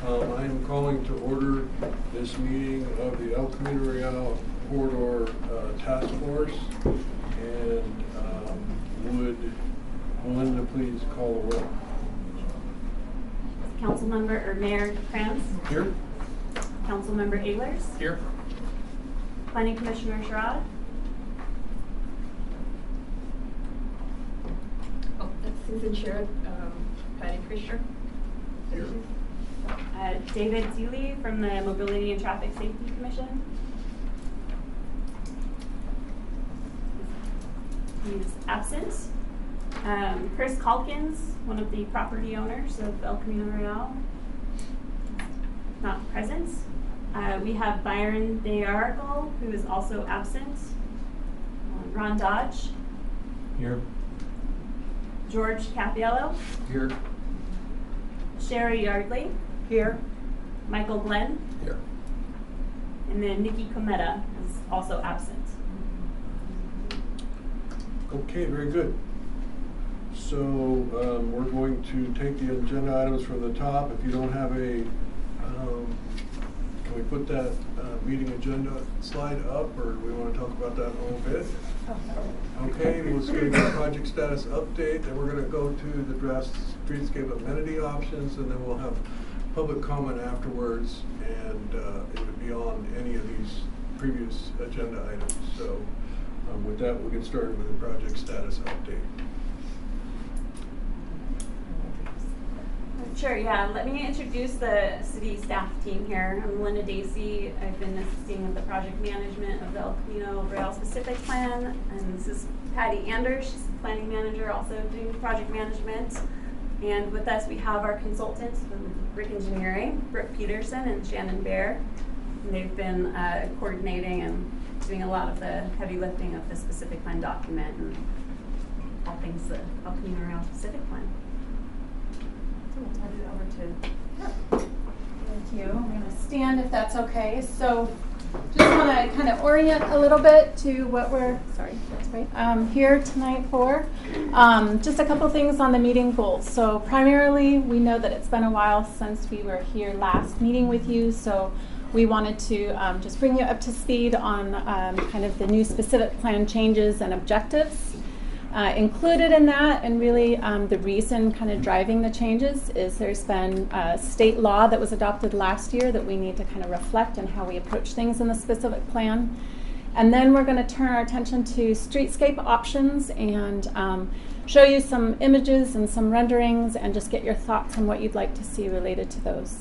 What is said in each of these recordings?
I am calling to order this meeting of the El Camino Real Corridor Task Force. And would Melinda please call the roll? Councilmember or Mayor Kranz? Here. Councilmember Ehlers? Here. Planning Commissioner Sherrod? Oh, that's Susan Sherrod, Patty Fisher. Here. David Seeley from the Mobility and Traffic Safety Commission. He's absent. Chris Calkins, one of the property owners of El Camino Real, not present. We have Byron DeArgel, who is also absent. Ron Dodge. Here. George Capiello. Here. Sherry Yardley. Here. Michael Glenn. Here. And then Nikki Cometa is also absent. Okay, very good. So we're going to take the agenda items from the top. If you don't have a, can we put that meeting agenda slide up, or do we want to talk about that a little bit? Okay, let's go to the project status update, then we're going to go to the draft streetscape amenity options, and then we'll have public comment afterwards, and it would be on any of these previous agenda items. So with that, we'll get started with the project status update. Sure, yeah. Let me introduce the city staff team here. I'm Linda Dacey. I've been assisting with the project management of the El Camino Real Specific Plan. And this is Patty Anders. She's the planning manager, also doing project management. And with us, we have our consultants from Brick Engineering, Brooke Peterson and Shannon Bear. And they've been coordinating and doing a lot of the heavy lifting of the specific plan document and all things the El Camino Real Specific Plan. We'll turn it over to her. Thank you. I'm going to stand if that's okay. So just want to kind of orient a little bit to what we're, here tonight for. Just a couple things on the meeting goals. So primarily, we know that it's been a while since we were here last meeting with you. So we wanted to just bring you up to speed on kind of the new specific plan changes and objectives. Included in that, and really the reason kind of driving the changes, is there's been state law that was adopted last year that we need to kind of reflect on how we approach things in the specific plan. And then we're going to turn our attention to streetscape options and show you some images and some renderings and just get your thoughts on what you'd like to see related to those.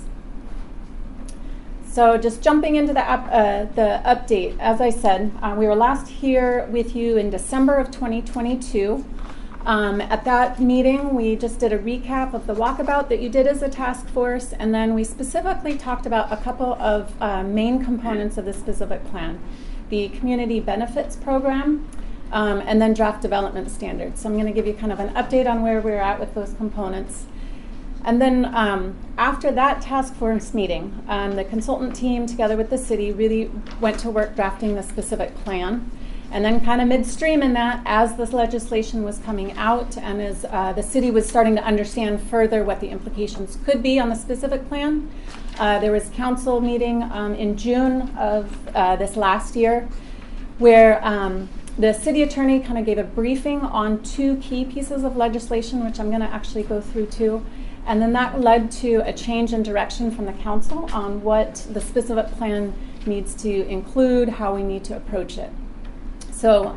So just jumping into the update, as I said, we were last here with you in December of 2022. At that meeting, we just did a recap of the walkabout that you did as a task force, and then we specifically talked about a couple of main components of the specific plan: the community benefits program, and then draft development standards. So I'm going to give you kind of an update on where we're at with those components. And then after that task force meeting, the consultant team together with the city really went to work drafting the specific plan. And then kind of midstream in that, as this legislation was coming out and as the city was starting to understand further what the implications could be on the specific plan, there was a council meeting in June of this last year where the city attorney kind of gave a briefing on two key pieces of legislation, which I'm going to actually go through too. And then that led to a change in direction from the council on what the specific plan needs to include, how we need to approach it. So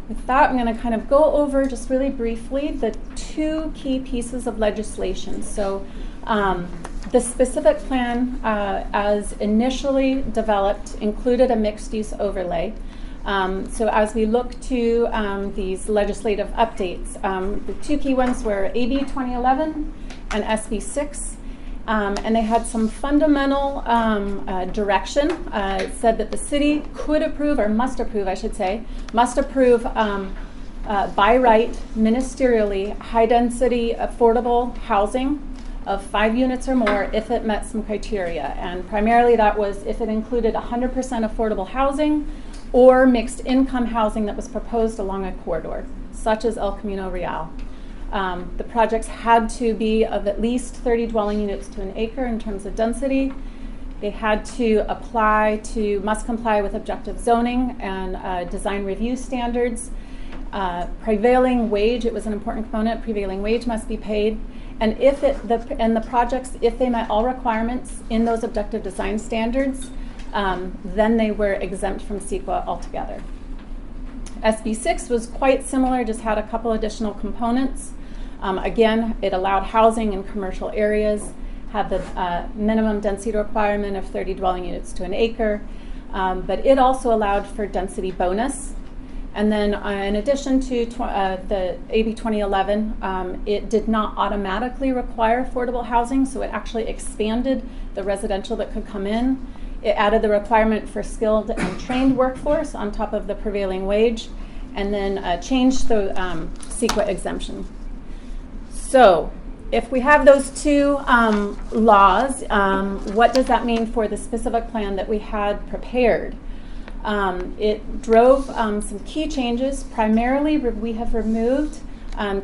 with that, I'm going to kind of go over just really briefly the two key pieces of legislation. So the specific plan, as initially developed, included a mixed-use overlay. So as we look to these legislative updates, the two key ones were AB 2011 and SB 6, and they had some fundamental direction. It said that the city could approve, or must approve, I should say, must approve by right, ministerially, high-density, affordable housing of 5 units or more if it met some criteria. And primarily that was if it included 100% affordable housing or mixed income housing that was proposed along a corridor, such as El Camino Real. The projects had to be of at least 30 dwelling units to an acre in terms of density. They had to must comply with objective zoning and design review standards. Prevailing wage, it was an important component, prevailing wage must be paid. And the projects, if they met all requirements in those objective design standards, then they were exempt from CEQA altogether. SB6 was quite similar, just had a couple additional components. Again, it allowed housing in commercial areas, had the minimum density requirement of 30 dwelling units to an acre, but it also allowed for density bonus. And then in addition to the AB 2011, it did not automatically require affordable housing, so it actually expanded the residential that could come in. It added the requirement for skilled and trained workforce on top of the prevailing wage, and then changed the CEQA exemption. So if we have those two laws, what does that mean for the specific plan that we had prepared? It drove some key changes. Primarily, we have removed,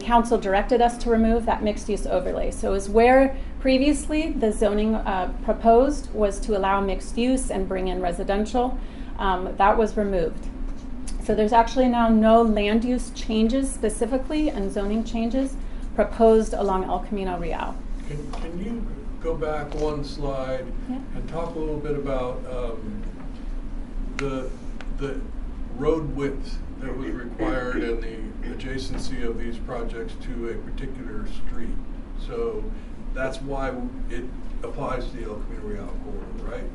council directed us to remove that mixed-use overlay. So is where previously the zoning proposed was to allow mixed use and bring in residential, that was removed. So there's actually now no land use changes specifically and zoning changes proposed along El Camino Real. Can you go back one slide and talk a little bit about the road width that was required and the adjacency of these projects to a particular street? So that's why it applies to the El Camino Real corridor,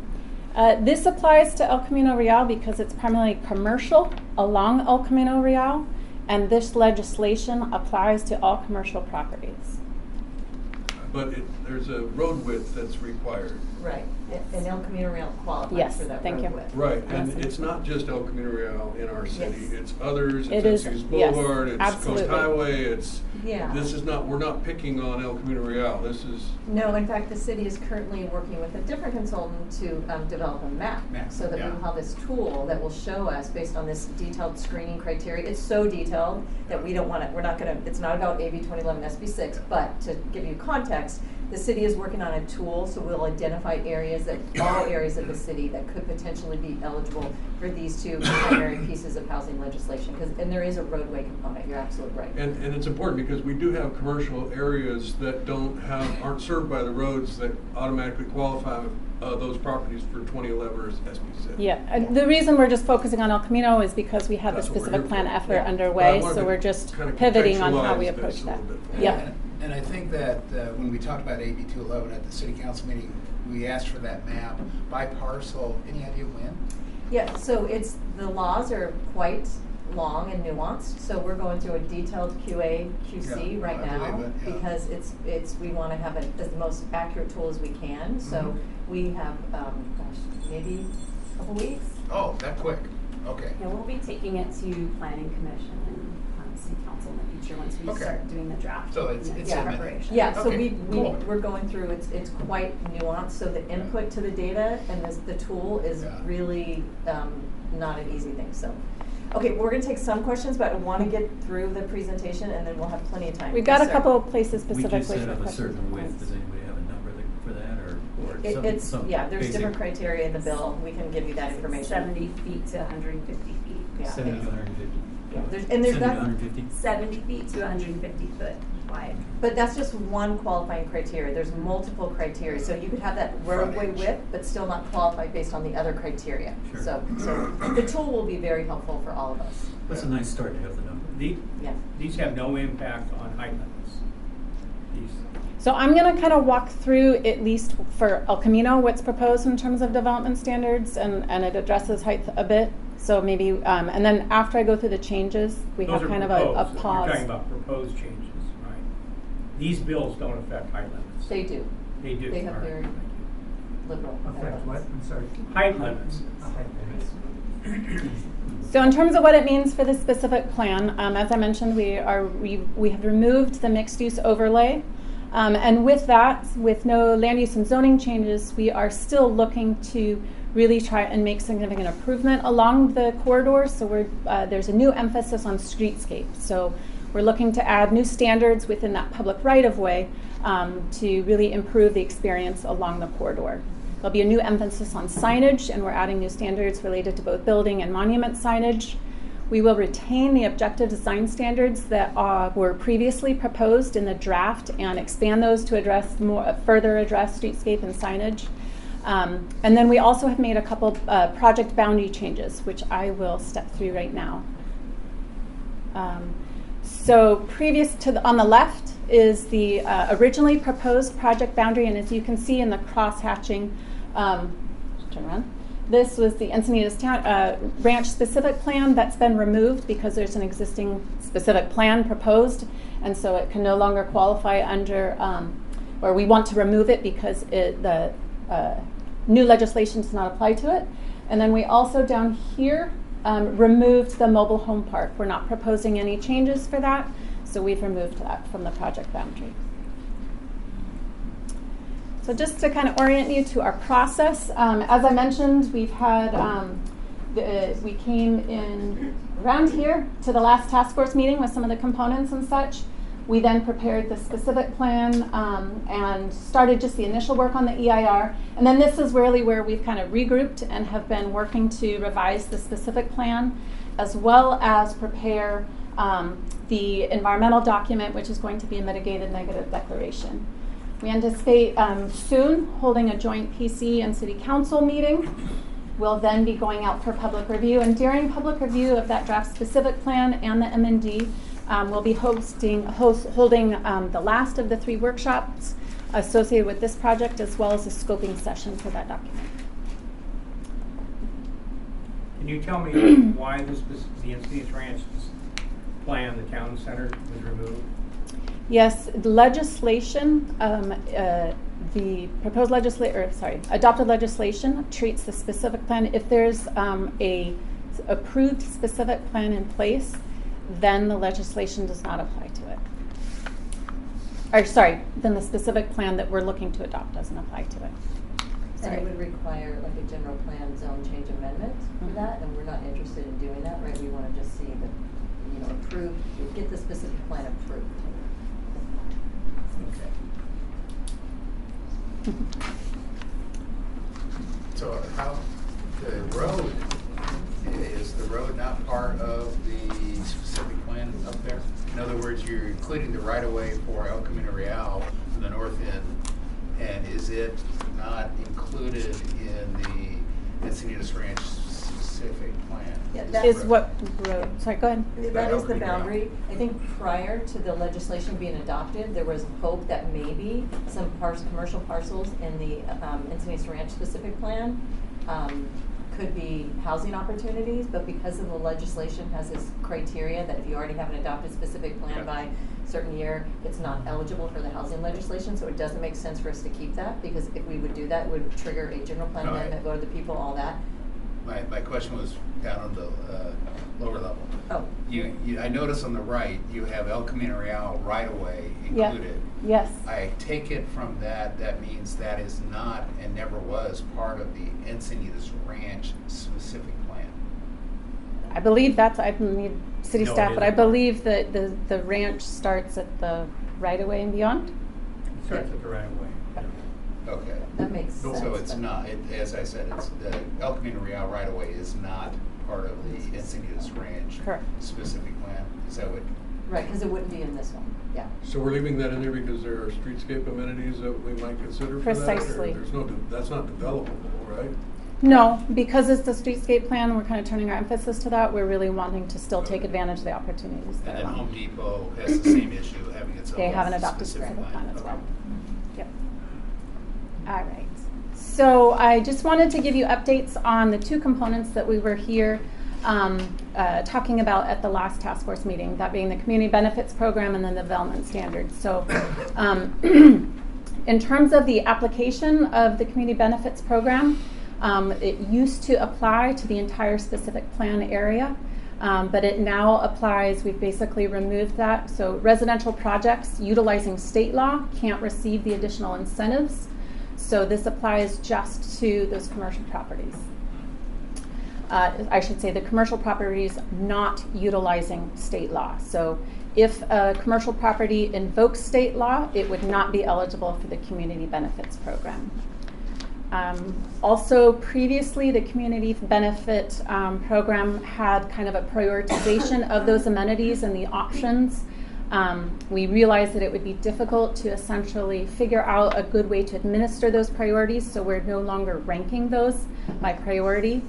right? This applies to El Camino Real because it's primarily commercial along El Camino Real, and this legislation applies to all commercial properties. But there's a road width that's required. Right, and El Camino Real qualifies Yes, for that thank road you. width. Right, and it's not just El Camino Real in our city. Yes. It's others. It It's is, Encinitas Boulevard. yes, It's absolutely. Coast Highway. It's Yeah. This is not. We're not picking on El Camino Real. This is. No, in fact, the city is currently working with a different consultant to develop a map, so that we will have this tool that will show us based on this detailed screening criteria. It's so detailed that we don't want to. We're not going to. It's not about AB 2011 SB6, but to give you context, the city is working on a tool, so we'll identify areas all areas of the city that could potentially be eligible for these two primary pieces of housing legislation. And there is a roadway component. You're absolutely right. And it's important because we do have commercial areas that aren't served by the roads that automatically qualify those properties for 2011 or SB6. Yeah, the reason we're just focusing on El Camino is because we have a That's what we're specific here plan for. effort Yeah. underway, But I wanted so to we're just kind of pivoting on how contextualize we this approach a that. little bit. Yeah. And I think that when we talked about AB 211 at the city council meeting, we asked for that map by parcel. Any idea when? Yeah, so the laws are quite long and nuanced, so we're going through a detailed QA/QC Yeah, right I now believe it, yeah. because we want to have it as the most accurate tool as we can. So Mhm. we have, maybe a couple weeks. Oh, that quick. Okay. Yeah, we'll be taking it to Planning Commission and City Council in the future once we Okay. start doing the draft. So it's in imminent. preparation. Yeah, so Okay, cool. we're going through, it's quite nuanced, so the input to the data and the tool is Yeah. really not an easy thing, so. Okay, we're gonna take some questions, but I wanna get through the presentation and then we'll have plenty of time. We've got a Yes, sir. couple of places We specifically do set for up a questions. certain and width. comments. Does anybody have a number for that, or It's, some yeah, there's basic- different criteria in the bill, we can give you that information. 70 feet to 150 feet. Yeah. 70 to 150? Yeah, there's- and there's 70 that- to 150? 70 feet to 150 foot wide. But that's just one qualifying criteria. There's multiple criteria. So you could have that roadway Frontage. width, but still not qualify based on the other criteria. Sure. So the tool will be very helpful for all of us. That's a nice start to have the number. Yeah. These have no impact on height limits. These, So I'm going to kind of walk through, at least for El Camino, what's proposed in terms of development standards, and it addresses height a bit. So maybe, and then after I go through the changes, we those have are kind of a proposed. pause. You're talking about proposed changes, right? These bills don't affect height limits. They do. They do. They have All right. very liberal. I'm sorry. Height limits. So in terms of what it means for this specific plan, as I mentioned, we have removed the mixed-use overlay. And with that, with no land use and zoning changes, we are still looking to really try and make significant improvement along the corridor. So there's a new emphasis on streetscape. So We're looking to add new standards within that public right-of-way to really improve the experience along the corridor. There'll be a new emphasis on signage, and we're adding new standards related to both building and monument signage. We will retain the objective design standards that were previously proposed in the draft and expand those to further address streetscape and signage. And then we also have made a couple project boundary changes, which I will step through right now. So previous to on the left is the originally proposed project boundary, and as you can see in the cross-hatching, turn around. This was the Encinitas Ranch specific plan that's been removed because there's an existing specific plan proposed, and so it can no longer qualify under, or we want to remove it because the new legislation does not apply to it. And then we also down here removed the mobile home park. We're not proposing any changes for that, so we've removed that from the project boundary. So just to kind of orient you to our process, as I mentioned, we've had, we came in around here to the last task force meeting with some of the components and such. We then prepared the specific plan and started just the initial work on the EIR. And then this is really where we've kind of regrouped and have been working to revise the specific plan, as well as prepare the environmental document, which is going to be a mitigated negative declaration. We anticipate soon holding a joint PC and City Council meeting. We'll then be going out for public review, and during public review of that draft specific plan and the M&D, we'll be holding the last of the 3 workshops associated with this project, as well as a scoping session for that document. Can you tell me why the Encinitas Ranch plan, the town center, was removed? Yes, legislation, the proposed adopted legislation treats the specific plan. If there's a approved specific plan in place, then the legislation does not apply to it. Or sorry, then the specific plan that we're looking to adopt doesn't apply to it. And it would require like a general plan zone change amendment for that, and we're not interested in doing that, right? We want to just see the, approved, get the specific plan approved. Okay. So how, the road, is the road not part of the specific plan up there? In other words, you're including the right-of-way for El Camino Real from the north end, and is it not included in the Encinitas Ranch specific plan? Yeah, That is what road? Sorry, go ahead. That is the boundary. I think prior to the legislation being adopted, there was hope that maybe some commercial parcels in the Encinitas Ranch specific plan could be housing opportunities, but because of the legislation has this criteria that if you already have an adopted specific plan by a certain year, it's not eligible for the housing legislation, so it doesn't make sense for us to keep that, because if we would do that, it would trigger a general plan amendment, go to the people, all that. My question was down on the lower level. Oh. I notice on the right, you have El Camino Real right-of-way included. Yes. I take it from that means that is not and never was part of the Encinitas Ranch specific plan. I believe I need city No, staff, it but I isn't. believe that the ranch starts at the right-of-way and beyond. It starts at the right of way. Okay. That makes sense. So it's not, as I said, it's the El Camino Real right-of-way is not part of the Encinitas Ranch Correct. specific plan. Is that what? Right, because it wouldn't be in this one, yeah. So we're leaving that in there because there are streetscape amenities that we might consider for that? or Precisely. There's no, that's not developable, right? No, because it's the streetscape plan, we're kind of turning our emphasis to that. We're really wanting to still take advantage of the opportunities And that then are Home on. Depot has the same issue, having its own They have an adopted specific specific plan as well. Okay. Yep. All right. So I just wanted to give you updates on the 2 components that we were here talking about at the last task force meeting, that being the community benefits program and then the development standards. So in terms of the application of the community benefits program, it used to apply to the entire specific plan area, but it now applies, we've basically removed that. So residential projects utilizing state law can't receive the additional incentives. So this applies just to those commercial properties. I should say the commercial properties not utilizing state law. So if a commercial property invokes state law, it would not be eligible for the community benefits program. Also, previously, the community benefit program had kind of a prioritization of those amenities and the options. We realized that it would be difficult to essentially figure out a good way to administer those priorities, so we're no longer ranking those by priority.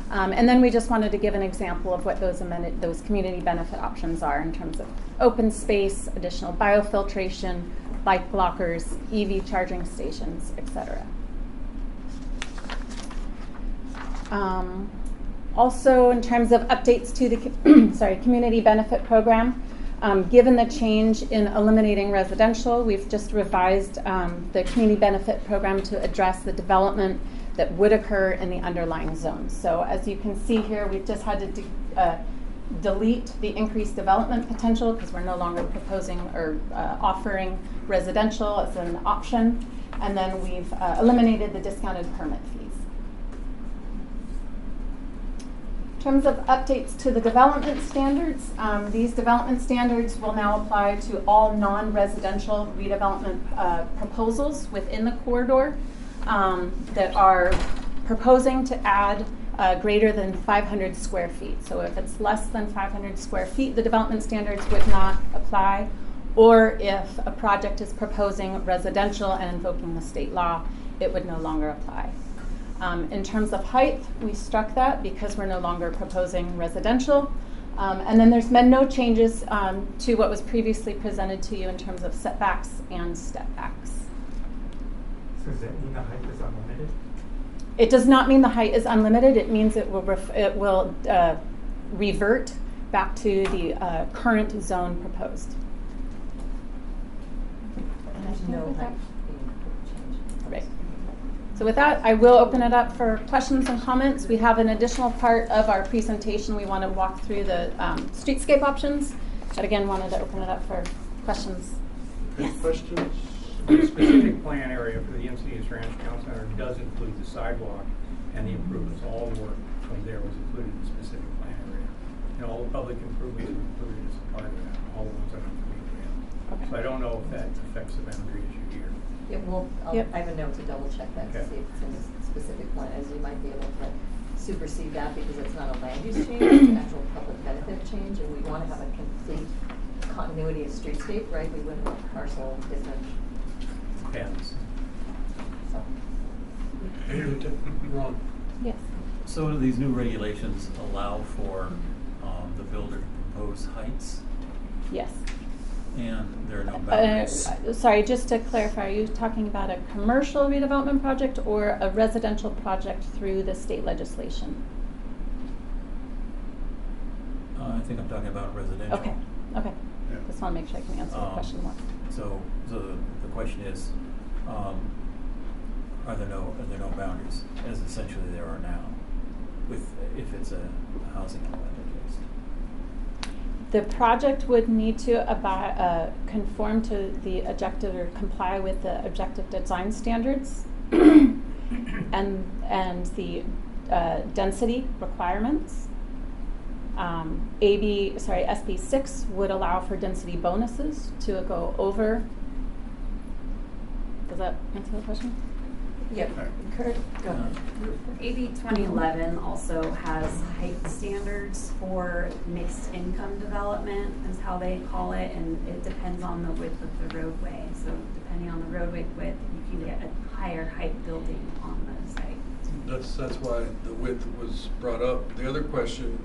And then we just wanted to give an example of what those community benefit options are in terms of open space, additional biofiltration, bike blockers, EV charging stations, etc. Also, in terms of updates to the community benefit program, given the change in eliminating residential, we've just revised the community benefit program to address the development that would occur in the underlying zones. So as you can see here, we've just had to delete the increased development potential because we're no longer proposing or offering residential as an option. And then we've eliminated the discounted permit fees. In terms of updates to the development standards, these development standards will now apply to all non-residential redevelopment proposals within the corridor that are proposing to add greater than 500 square feet. So if it's less than 500 square feet, the development standards would not apply, or if a project is proposing residential and invoking the state law, it would no longer apply. In terms of height, we struck that because we're no longer proposing residential. And then there's been no changes to what was previously presented to you in terms of setbacks and step backs. So does that mean the height is unlimited? It does not mean the height is unlimited. It means it will revert back to the current zone proposed. No height change. Right. So with that, I will open it up for questions and comments. We have an additional part of our presentation. We want to walk through the streetscape options, but again, wanted to open it up for questions. Any questions? The specific plan area for the Encinitas Ranch Town Center does include the sidewalk and the improvements. All the work from there was included in the specific plan area. And all the public improvements are included as a part of that, all the ones that I'm familiar with. Okay. So I don't know if that affects the boundary issue here. It will, Yep. I have a note to double check that to Okay. see if it's in the specific plan, as you might be able to supersede that because it's not a land use change, it's an actual public benefit change, and we want to have a complete continuity of streetscape, right? We wouldn't want parcel different. Depends. So. Ron? Yes. So do these new regulations allow for the builder to propose heights, Yes. and there are no boundaries? Sorry, just to clarify, are you talking about a commercial redevelopment project or a residential project through the state legislation? I think I'm talking about residential. Okay. Okay. Yeah. Just want to make sure I can answer the question more. So the question is, are there no boundaries, as essentially there are now, if it's a housing element at least? The project would need to conform to the objective or comply with the objective design standards and the density requirements. SB 6 would allow for density bonuses to go over. Does that answer the question? Yep. Kurt, go ahead. AB 2011 also has height standards for mixed income development, is how they call it, and it depends on the width of the roadway. So depending on the roadway width, you can get a higher height building on the site. That's why the width was brought up. The other question,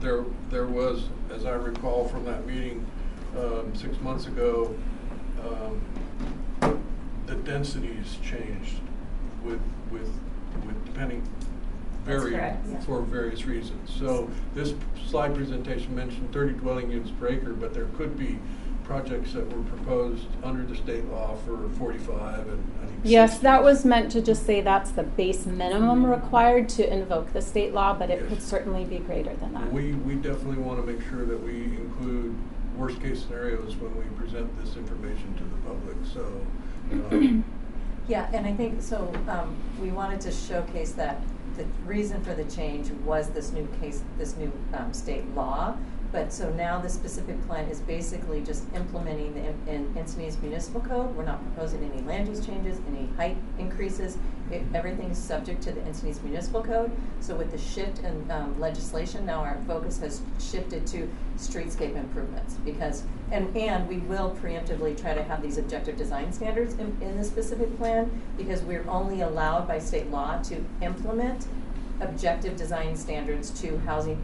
there was, as I recall from that meeting 6 months ago, the densities changed with depending varied correct, yeah. for various reasons. So this slide presentation mentioned 30 dwelling units per acre, but there could be projects that were proposed under the state law for 45 and I think Yes, 60. that was meant to just say that's the base minimum required to invoke the state law, but it Yes. could certainly be greater than that. We definitely want to make sure that we include worst case scenarios when we present this information to the public. So Yeah, and I think, so we wanted to showcase that the reason for the change was this new state law, But so now the specific plan is basically just implementing the Encinitas Municipal Code. We're not proposing any land use changes, any height increases. Everything is subject to the Encinitas Municipal Code. So with the shift in legislation, now our focus has shifted to streetscape improvements because, and we will preemptively try to have these objective design standards in the specific plan because we're only allowed by state law to implement objective design standards to housing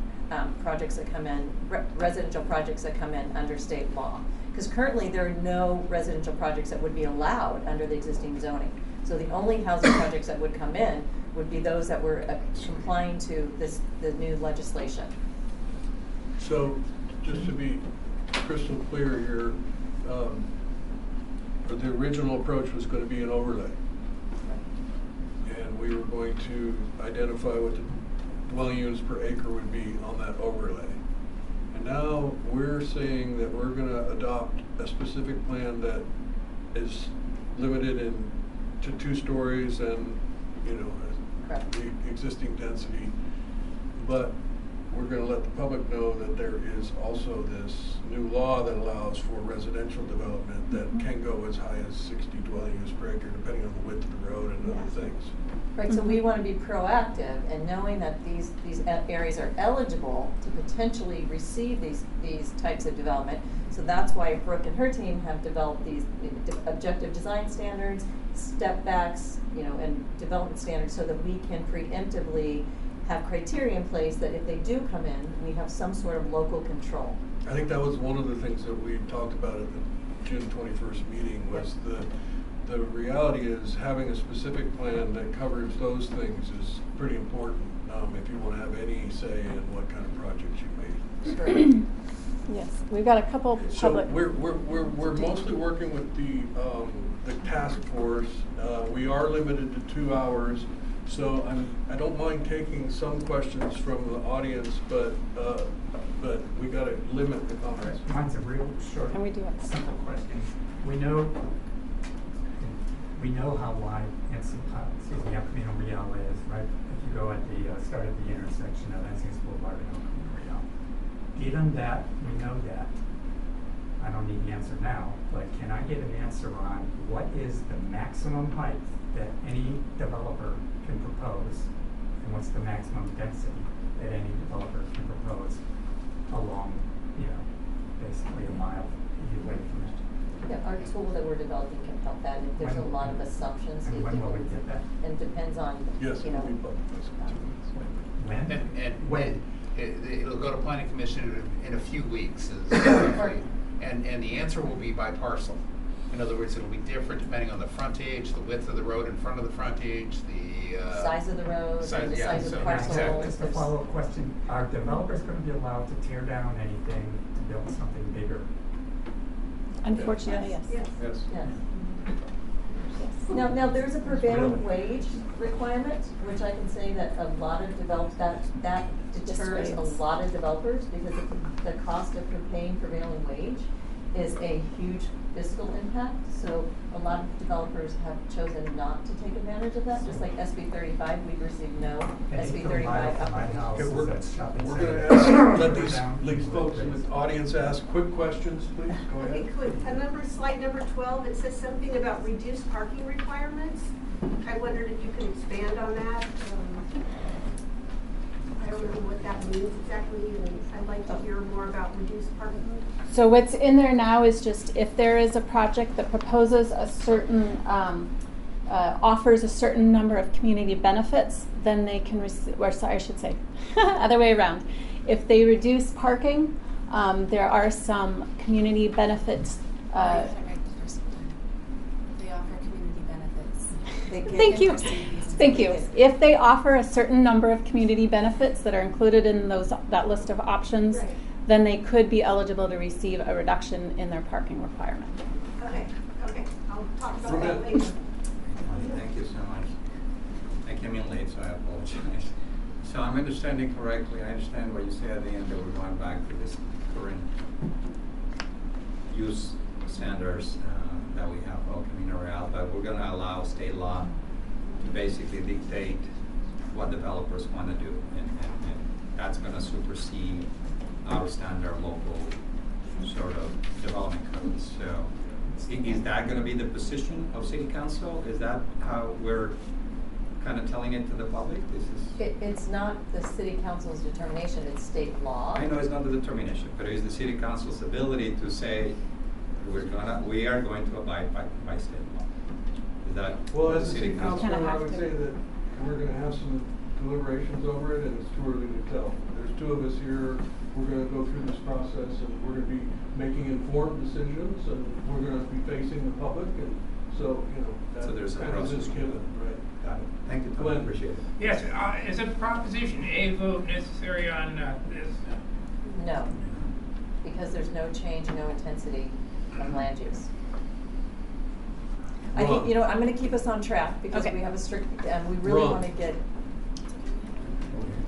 projects that come in, residential projects that come in under state law. Because currently there are no residential projects that would be allowed under the existing zoning. So the only housing projects that would come in would be those that were complying to the new legislation. So, just to be crystal clear here, the original approach was going to be an overlay. And we were going to identify what the dwelling units per acre would be on that overlay. And now we're saying that we're going to adopt a specific plan that is limited to 2 stories and, you know, the existing density. But we're going to let the public know that there is also this new law that allows for residential development that can go as high as 60 dwelling units per acre, depending on the width of the road and other things. Right, so we want to be proactive in knowing that these areas are eligible to potentially receive these types of development. So that's why Brooke and her team have developed these objective design standards, step backs, you know, and development standards so that we can preemptively have criteria in place that if they do come in, we have some sort of local control. I think that was one of the things that we talked about at the June 21st meeting was the reality is having a specific plan that covers those things is pretty important if you want to have any say in what kind of projects you make. Sure. Yes, we've got a couple public. So we're mostly working with the task force. We are limited to 2 hours. So I don't mind taking some questions from the audience, but we got to limit the comments. Mine's a real short, And we do have simple question. We know how wide El Camino Real is, right? If you go at the start of the intersection of Encinitas Boulevard and El Camino Real. Given that we know that, I don't need the answer now, but can I get an answer on what is the maximum height that any developer can propose, and what's the maximum density that any developer can propose along, you know, basically a mile away from it? Yeah, our tool that we're developing can help that. If there's a lot of assumptions. And when will we get that? And depends on, Yes, you know. it'll be public. When? And When? it'll go to planning commission in a few weeks. And the answer will be by parcel. In other words, it'll be different depending on the frontage, the width of the road in front of the frontage, the Size of the road, and the size of the so parcel. exactly. Just a follow-up question. Are developers going to be allowed to tear down anything to build something bigger? Unfortunately, yes. Yes. Yes. Yes. Now there's a prevailing wage requirement, which I can say that a lot of that deters a lot of developers because the cost of paying prevailing wage is a huge fiscal impact. So a lot of developers have chosen not to take advantage of that. Just like SB 35, we've received no SB 35 applications. Okay, we're going to let these folks in the audience ask quick questions, please. Go Okay, ahead. quick. Slide number 12, it says something about reduced parking requirements. I wondered if you could expand on that. I don't know what that means exactly, and I'd like to hear more about reduced parking. So what's in there now is just if there is a project that proposes a certain, offers a certain number of community benefits, then they can receive, or sorry, I should say, other way around. If they reduce parking, there are some community benefits. They offer community benefits. Thank you. Thank you. If they offer a certain number of community benefits that are included in that list of options, Right. then they could be eligible to receive a reduction in their parking requirement. Okay, I'll talk about that later. Thank you so much. I came in late, so I apologize. So I'm understanding correctly. I understand what you say at the end that we're going back to this current use standards that we have for Camino Real, but we're going to allow state law to basically dictate what developers want to do, and that's going to supersede our standard local sort of development codes. So is that going to be the position of city council? Is that how we're kind of telling it to the public? It's not the city council's determination, it's state law. I know it's not the determination, but it is the city council's ability to say we are going to abide by state law. Is that Well, the as a city councilor, Kinda I have would to. say that we're gonna have some deliberations over it, and it's too early to tell. There's two of us here, we're gonna go through this process, and we're gonna be making informed decisions, and we're gonna be facing the public, and so, you know, So there's a that kind of process. is given, right? Got it. Thank you, Tom. Glenn. Appreciate it. Yes, is a Proposition A vote necessary on this? No, because there's no change, no intensity of land use. I think, you know, I'm gonna keep us on track because Okay. we have a strict, we really Ron. wanna get,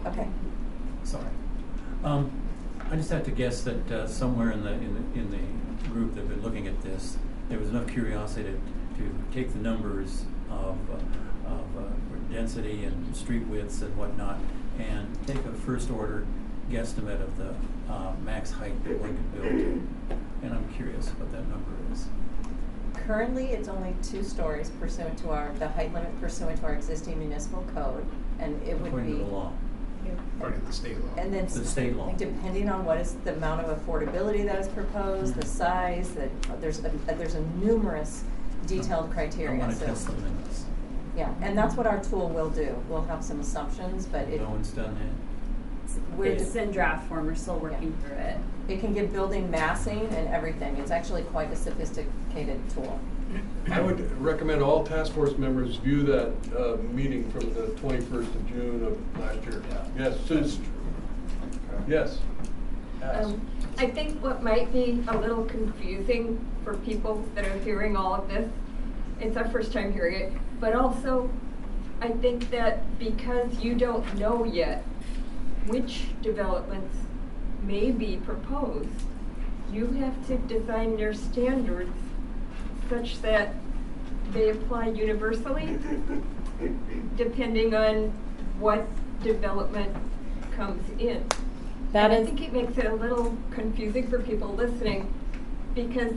okay. Sorry. I just have to guess that somewhere in the group that have been looking at this, there was enough curiosity to take the numbers of density and street widths and whatnot, and take a first order guesstimate of the max height that one could build to. And I'm curious what that number is. Currently, it's only 2 stories pursuant to the height limit pursuant to our existing municipal code, and it would be. According to the law. According to the state law. And then, The state law. depending on what is the amount of affordability that is proposed, the size, that there's a numerous detailed criteria. I want to So- test the limits. Yeah, and that's what our tool will do. We'll have some assumptions, but No one's done that. It's in draft form, we're still working through it. it can give building massing and everything. It's actually quite a sophisticated tool. I would recommend all task force members view that meeting from the 21st of June of last year. Yes, Susan. Yes. Ask. I think what might be a little confusing for people that are hearing all of this, it's our first time hearing it, but also I think that because you don't know yet which developments may be proposed, you have to design your standards such that they apply universally depending on what development comes in. That And is- I think it makes it a little confusing for people listening because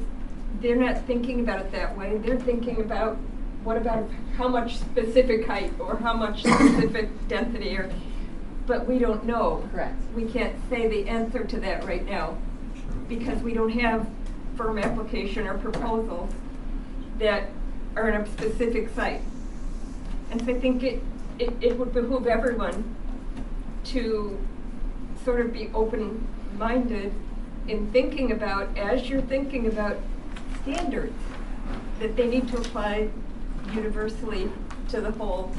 they're not thinking about it that way. They're thinking about what about how much specific height or how much specific density but we don't know. Correct. We can't say the answer to that right now because we don't have firm application or proposals that are in a specific site. And so I think it would behoove everyone to sort of be open-minded in thinking about, as you're thinking about standards, that they need to apply universally to the whole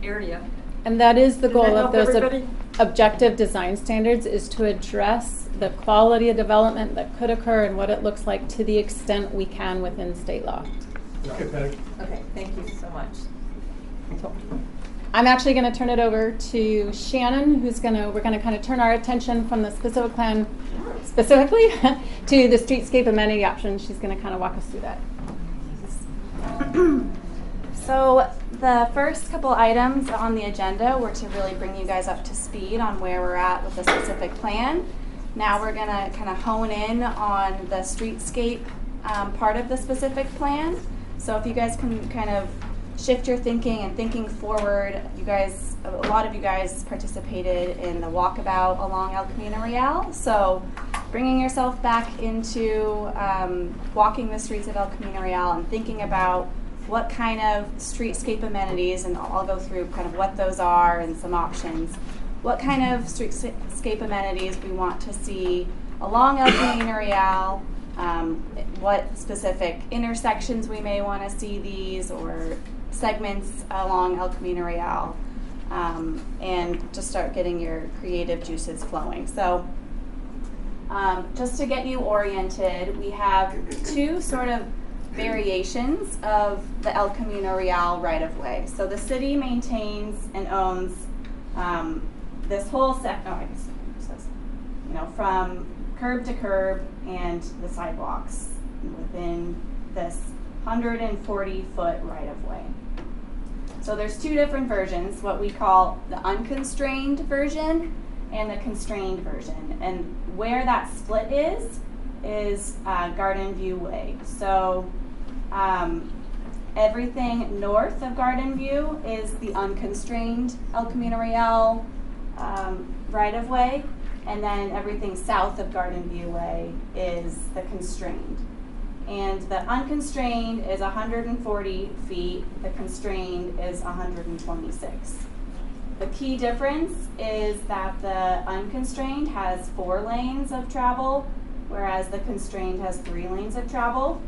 area. And that is the Does goal that of help those everybody? objective design standards, is to address the quality of development that could occur and what it looks like to the extent we can within state law. Okay, Patty. Okay, thank you so much. So, I'm actually going to turn it over to Shannon, we're going to kind of turn our attention from the specific plan specifically to the streetscape amenity option. She's going to kind of walk us through that. So the first couple items on the agenda were to really bring you guys up to speed on where we're at with the specific plan. Now we're going to kind of hone in on the streetscape part of the specific plan. So if you guys can kind of shift your thinking and thinking forward, a lot of you guys participated in the walkabout along El Camino Real. So bringing yourself back into walking the streets of El Camino Real and thinking about what kind of streetscape amenities, and I'll go through kind of what those are and some options, what kind of streetscape amenities we want to see along El Camino Real, what specific intersections we may want to see these or segments along El Camino Real, and just start getting your creative juices flowing. So just to get you oriented, we have 2 sort of variations of the El Camino Real right-of-way. So the city maintains and owns this whole from curb to curb and the sidewalks within this 140-foot right-of-way. So there's 2 different versions, what we call the unconstrained version and the constrained version. And where that split is Garden View Way. So everything north of Garden View is the unconstrained El Camino Real right-of-way, and then everything south of Garden View Way is the constrained. And the unconstrained is 140 feet, the constrained is 126. The key difference is that the unconstrained has 4 lanes of travel, whereas the constrained has 3 lanes of travel.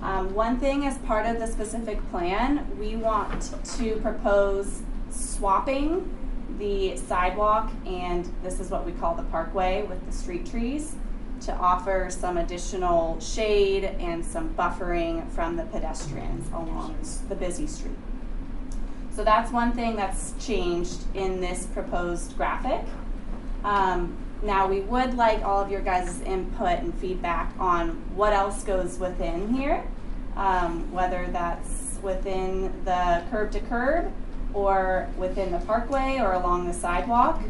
One thing as part of the specific plan, we want to propose swapping the sidewalk, and this is what we call the parkway with the street trees, to offer some additional shade and some buffering from the pedestrians along the busy street. So that's one thing that's changed in this proposed graphic. Now we would like all of your guys' input and feedback on what else goes within here, whether that's within the curb to curb or within the parkway or along the sidewalk.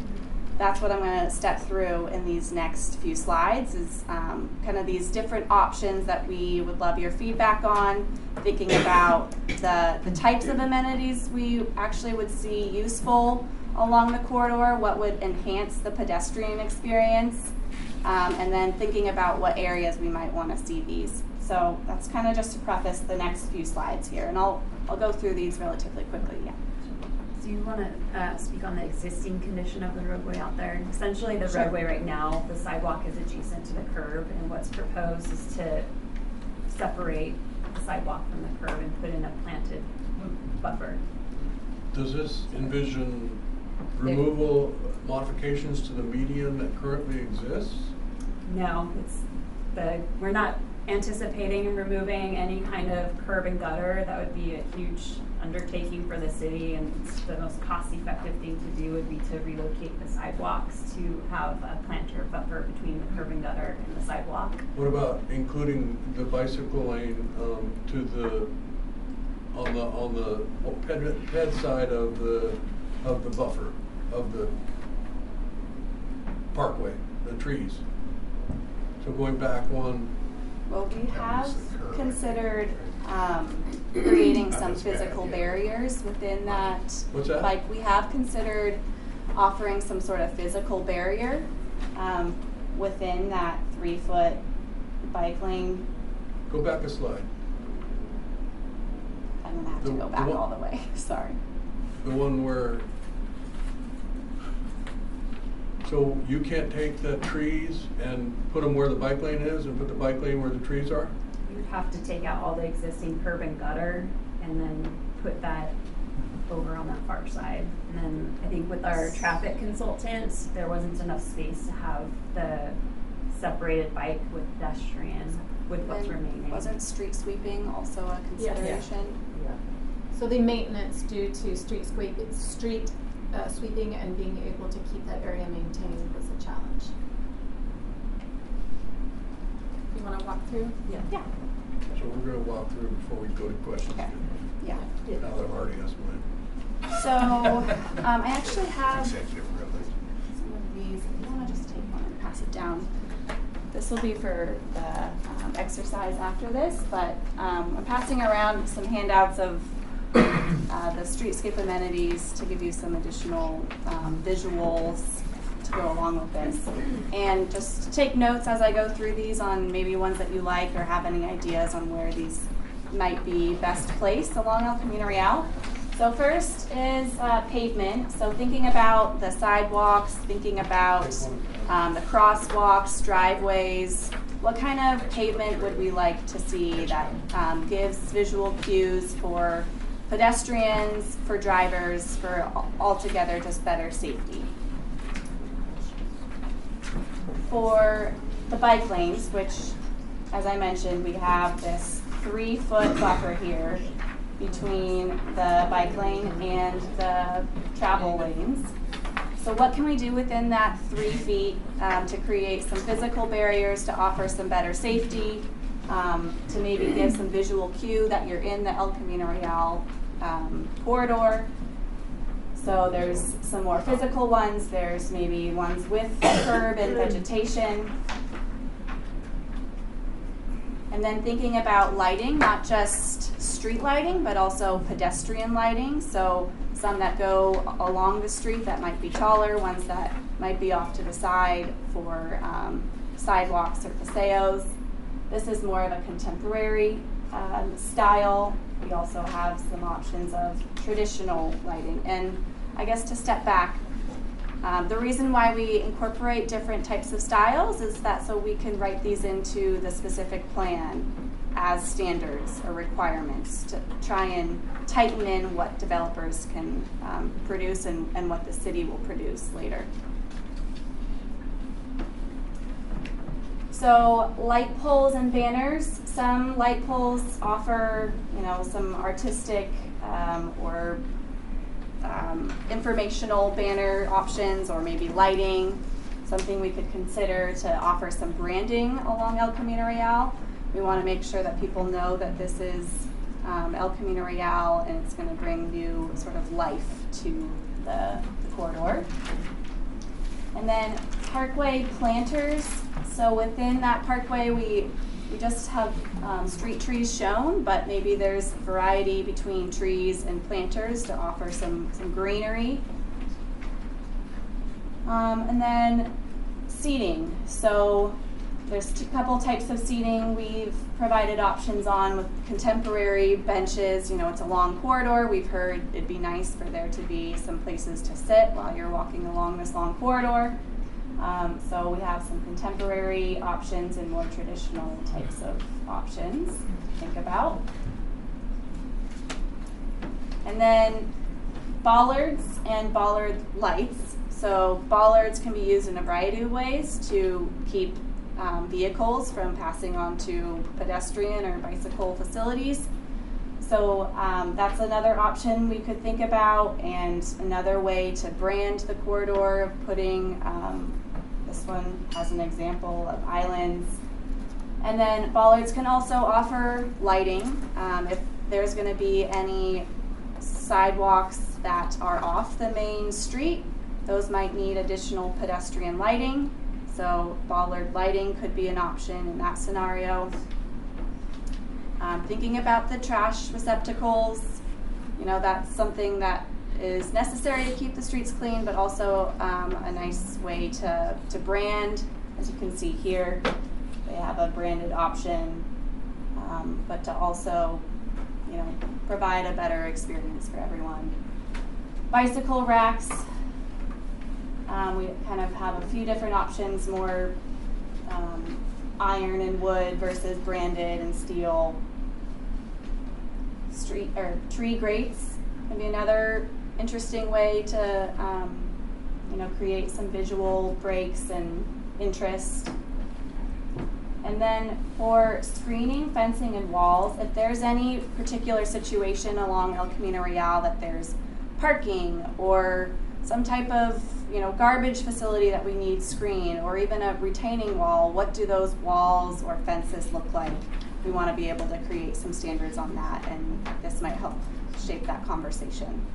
That's what I'm going to step through in these next few slides, is kind of these different options that we would love your feedback on, thinking about the types of amenities we actually would see useful along the corridor, what would enhance the pedestrian experience, and then thinking about what areas we might want to see these. So that's kind of just to preface the next few slides here, and I'll go through these relatively quickly. Yeah. Do you want to speak on the existing condition of the roadway out there? Essentially, the roadway right now, the sidewalk is adjacent to the curb, and what's proposed is to separate the sidewalk from the curb and put in a planted buffer. Does this envision removal modifications to the median that currently exists? No, we're not anticipating removing any kind of curb and gutter. That would be a huge undertaking for the city, and the most cost-effective thing to do would be to relocate the sidewalks to have a planter buffer between the curb and gutter and the sidewalk. What about including the bicycle lane to the on the ped side of the buffer of the parkway, the trees? So going back one. Well, we have considered creating some physical barriers within that. What's that? Like, we have considered offering some sort of physical barrier within that 3-foot bike lane. Go back a slide. I'm gonna have to go back all the way. Sorry. The one where. So you can't take the trees and put them where the bike lane is and put the bike lane where the trees are? You would have to take out all the existing curb and gutter and then put that over on that far side. And then I think with our traffic consultants, there wasn't enough space to have the separated bike with pedestrian with what's remaining. Wasn't street sweeping also a consideration? Yeah. So the maintenance due to street sweeping and being able to keep that area maintained was a challenge. You want to walk through? Yeah. Yeah. So we're going to walk through before we go to questions. Okay. Yeah. Now that I've already asked mine. So I actually have Executive privilege. some of these. If you want to just take one and pass it down. This will be for the exercise after this, but I'm passing around some handouts of the streetscape amenities to give you some additional visuals to go along with this. And just take notes as I go through these on maybe ones that you like or have any ideas on where these might be best placed along El Camino Real. So first is pavement. So thinking about the sidewalks, thinking about the crosswalks, driveways, what kind of pavement would we like to see that gives visual cues for pedestrians, for drivers, for altogether just better safety? For the bike lanes, which, as I mentioned, we have this 3-foot buffer here between the bike lane and the travel lanes. So what can we do within that 3 feet to create some physical barriers, to offer some better safety, to maybe give some visual cue that you're in the El Camino Real corridor? So there's some more physical ones, there's maybe ones with curb and vegetation. And then thinking about lighting, not just street lighting, but also pedestrian lighting. So some that go along the street that might be taller, ones that might be off to the side for sidewalks or paseos. This is more of a contemporary style. We also have some options of traditional lighting. And I guess to step back, the reason why we incorporate different types of styles is that so we can write these into the specific plan as standards or requirements to try and tighten in what developers can produce and what the city will produce later. So light poles and banners. Some light poles offer, some artistic or informational banner options, or maybe lighting. Something we could consider to offer some branding along El Camino Real. We want to make sure that people know that this is El Camino Real, and it's going to bring new sort of life to the corridor. And then parkway planters. So within that parkway, we just have street trees shown, but maybe there's variety between trees and planters to offer some greenery. And then seating. So there's a couple types of seating we've provided options on with contemporary benches. It's a long corridor. We've heard it'd be nice for there to be some places to sit while you're walking along this long corridor. So we have some contemporary options and more traditional types of options to think about. And then bollards and bollard lights. So bollards can be used in a variety of ways to keep vehicles from passing onto pedestrian or bicycle facilities. So that's another option we could think about, and another way to brand the corridor of putting, this one has an example of islands. And then bollards can also offer lighting. If there's going to be any sidewalks that are off the main street, those might need additional pedestrian lighting. So bollard lighting could be an option in that scenario. Thinking about the trash receptacles, that's something that is necessary to keep the streets clean, but also a nice way to brand. As you can see here, they have a branded option, but to also, provide a better experience for everyone. Bicycle racks. We kind of have a few different options, more iron and wood versus branded and steel. Tree grates can be another interesting way to create some visual breaks and interest. And then for screening, fencing, and walls, if there's any particular situation along El Camino Real that there's parking or some type of garbage facility that we need screened, or even a retaining wall, what do those walls or fences look like? We want to be able to create some standards on that, and this might help shape that conversation.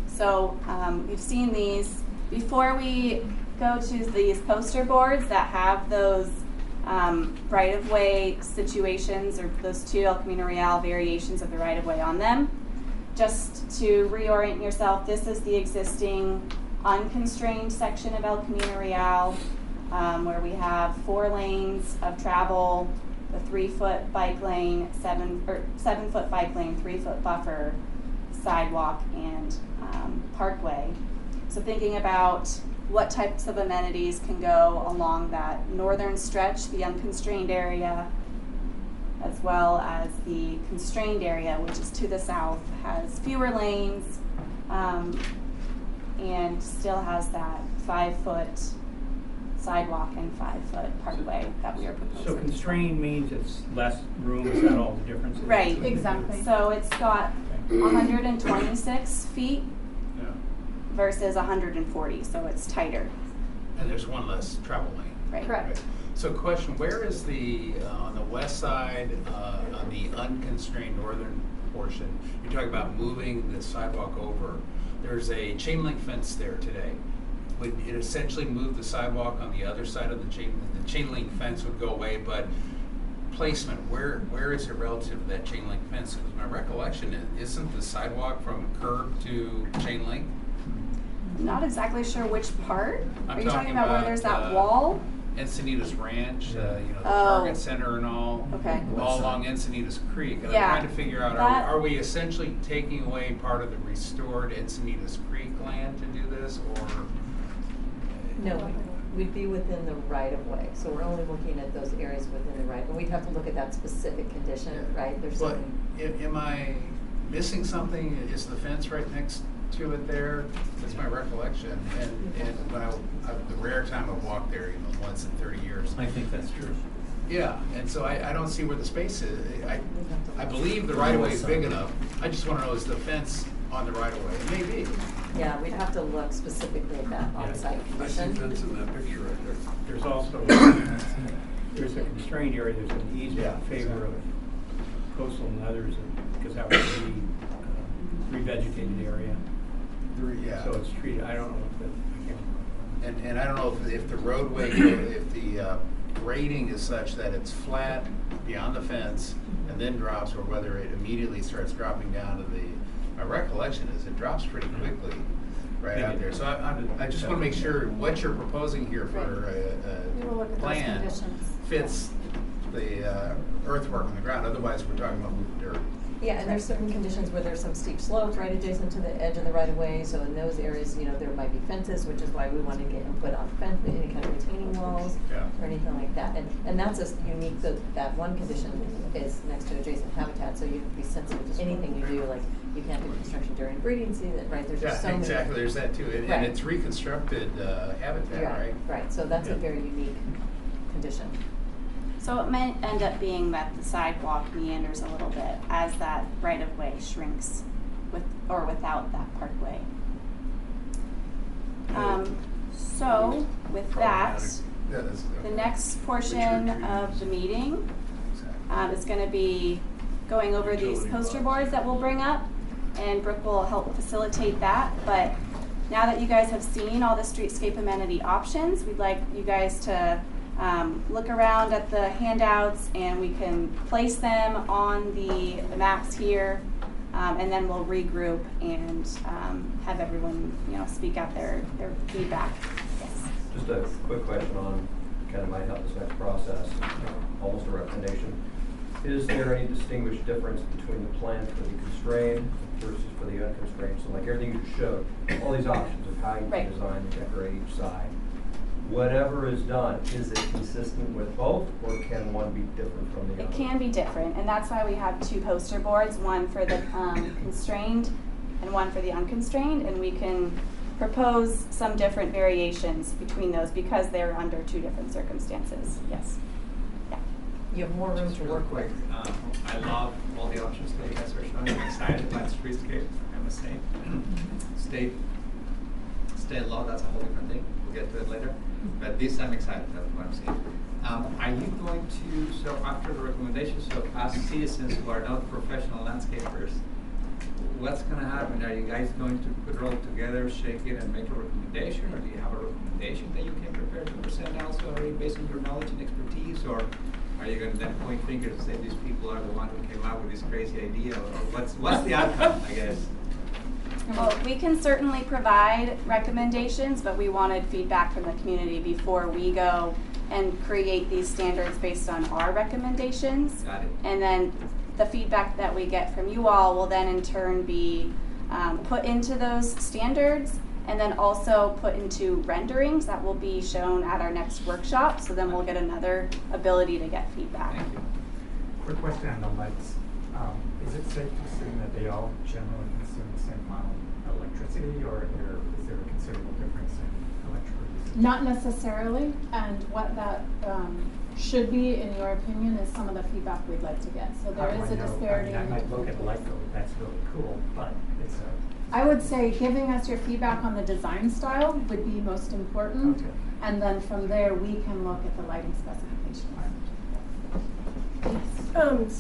So we've seen these. Before we go to these poster boards that have those right-of-way situations, or those two El Camino Real variations of the right-of-way on them, just to reorient yourself, this is the existing unconstrained section of El Camino Real, where we have 4 lanes of travel, the 3-foot bike lane, 7-foot bike lane, 3-foot buffer, sidewalk, and parkway. So thinking about what types of amenities can go along that northern stretch, the unconstrained area, as well as the constrained area, which is to the south, has fewer lanes, and still has that 5-foot sidewalk and 5-foot parkway that we are proposing. So constrained means it's less room, is that all the difference? Right, exactly. So it's got 126 feet versus 140, so it's tighter. And there's one less travel lane. Right. Correct. So question, where is the, on the west side, on the unconstrained northern portion. You're talking about moving the sidewalk over. There's a chain link fence there today. Would it essentially move the sidewalk on the other side of the chain link fence would go away, but placement, where is it relative to that chain link fence? Because my recollection is, isn't the sidewalk from curb to chain link? Not exactly sure which part. I'm Are you talking about where there's that wall? Encinitas Ranch, the Oh. Target Center and all, Okay. all along Encinitas Creek. And Yeah. I'm trying to figure out, That- are we essentially taking away part of the restored Encinitas Creek land to do this, or? No, we'd be within the right of way, so we're only looking at those areas within the right, and we'd have to look at that specific condition, right? There's But some. am I missing something? Is the fence right next to it there? That's my recollection. And when the rare time I've walked there, once in 30 years. I think that's true. Yeah, and so I don't see where the space is. I believe the right of way is big enough. I just want to know, is the fence on the right of way? It may be. Yeah, we'd have to look specifically at that on-site I see condition. fence in that picture right there. There's also, there's a constrained area, there's an easement in favor of coastal and others, because that would be revegetated area. Yeah. So it's treated, I don't know if I can't. And I don't know if the roadway, if the grading is such that it's flat beyond the fence and then drops, or whether it immediately starts dropping down to my recollection is it drops pretty quickly right out there. So I just want to make sure what you're proposing here for We will look at a those plan conditions. fits the earthwork on the ground. Otherwise, we're talking about moving dirt. Yeah, and there's certain conditions where there's some steep slopes right adjacent to the edge of the right of way, so in those areas, there might be fences, which is why we want to get input on fence, any kind of retaining walls, Yeah. or anything like that. And that's a unique, that one condition is next to adjacent habitat, so you have to be sensitive to anything you do, like you can't do construction during breeding season, right? There's just so Yeah, many. exactly. There's that too, and Right. it's reconstructed habitat, Yeah, right? right, so that's a Yeah. very unique condition. So it might end up being that the sidewalk meanders a little bit as that right-of-way shrinks with or without that parkway. So with that, Yeah, that's the next portion of the meeting is going to be going over these poster boards that we'll bring up, and Brooke will help facilitate that. But now that you guys have seen all the streetscape amenity options, we'd like you guys to look around at the handouts, and we can place them on the maps here, and then we'll regroup and have everyone speak out their feedback. Yes. Just a quick question on kind of might help this next process, almost a recommendation. Is there any distinguished difference between the plan for the constrained versus for the unconstrained? So like everything you showed, all these options of how you can design and decorate each side. Whatever is done, is it consistent with both, or can one be different from the other? It can be different, and that's why we have two poster boards, one for the constrained and one for the unconstrained, and we can propose some different variations between those because they're under two different circumstances. Yes. Yeah. You have more room Just to real work quick, with. I love all the options that you guys are showing. I'm excited by the streetscape, I must say. State law, that's a whole different thing. We'll get to it later. But this I'm excited about what I'm seeing. Are you going to, so after the recommendations, so as citizens who are not professional landscapers, what's going to happen? Are you guys going to put it all together, shake it, and make a recommendation? Or do you have a recommendation that you can prepare to present also already based on your knowledge and expertise? Or are you going to then point fingers and say these people are the ones who came up with this crazy idea? Or what's the outcome, I guess? Well, we can certainly provide recommendations, but we wanted feedback from the community before we go and create these standards based on our recommendations. Got it. And then the feedback that we get from you all will then in turn be put into those standards, and then also put into renderings that will be shown at our next workshop. So then we'll get another ability to get feedback. Thank you. Quick question on the lights. Is it safe to assume that they all generally consume the same amount of electricity, or is there a considerable difference in electrical usage? Not necessarily, and what that should be, in your opinion, is some of the feedback we'd like to get. So there How do is I a know? disparity. I might look at the light code, that's really cool, but it's a... I would say giving us your feedback on the design style would be most important. Okay. And then from there, we can look at the lighting specifications.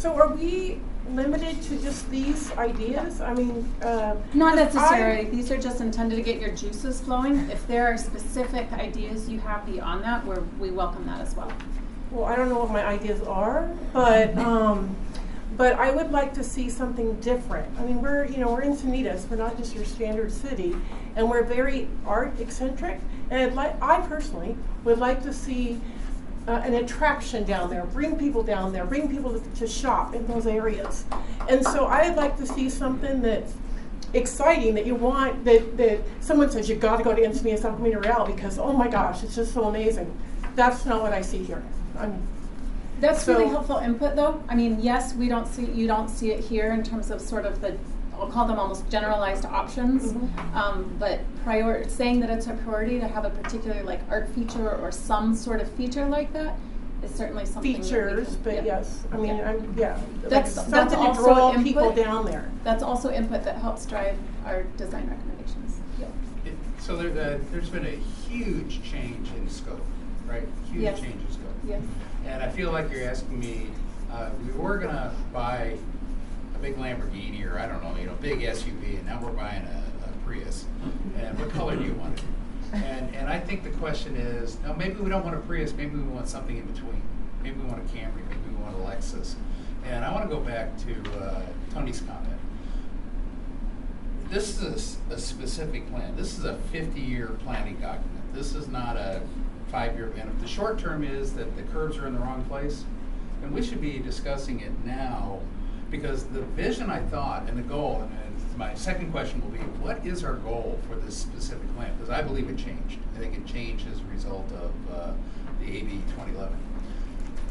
So are we limited to just these ideas? I mean, Not necessarily. These are just intended to get your juices flowing. If there are specific ideas you have beyond that, we welcome that as well. Well, I don't know what my ideas are, but I would like to see something different. I mean, we're Encinitas. We're not just your standard city, and we're very art eccentric. And I personally would like to see an attraction down there, bring people down there, bring people to shop in those areas. And so I'd like to see something that's exciting, that you want, that someone says, you've got to go to Encinitas San Camino Real because, oh my gosh, it's just so amazing. That's not what I see here. That's really helpful input, though. I mean, yes, you don't see it here in terms of sort of I'll call them almost generalized options, but saying that it's a priority to have a particular like art feature or some sort of feature like that is certainly something. Features, but yes, I mean, that's something also to draw input, people down there. That's also input that helps drive our design recommendations. Yeah. So there's been a huge change in scope, right? Huge change in scope. Yes. And I feel like you're asking me, we were gonna buy a big Lamborghini or I don't know, big SUV, and now we're buying a Prius. And what color do you want it? And I think the question is, no, maybe we don't want a Prius, maybe we want something in between. Maybe we want a Camry, maybe we want a Lexus. And I want to go back to Tony's comment. This is a specific plan. This is a 50-year planning document. This is not a 5-year plan. If the short term is that the curves are in the wrong place, then we should be discussing it now, because the vision, I thought, and the goal, and my second question will be, what is our goal for this specific plan? Because I believe it changed. I think it changed as a result of the AB 2011.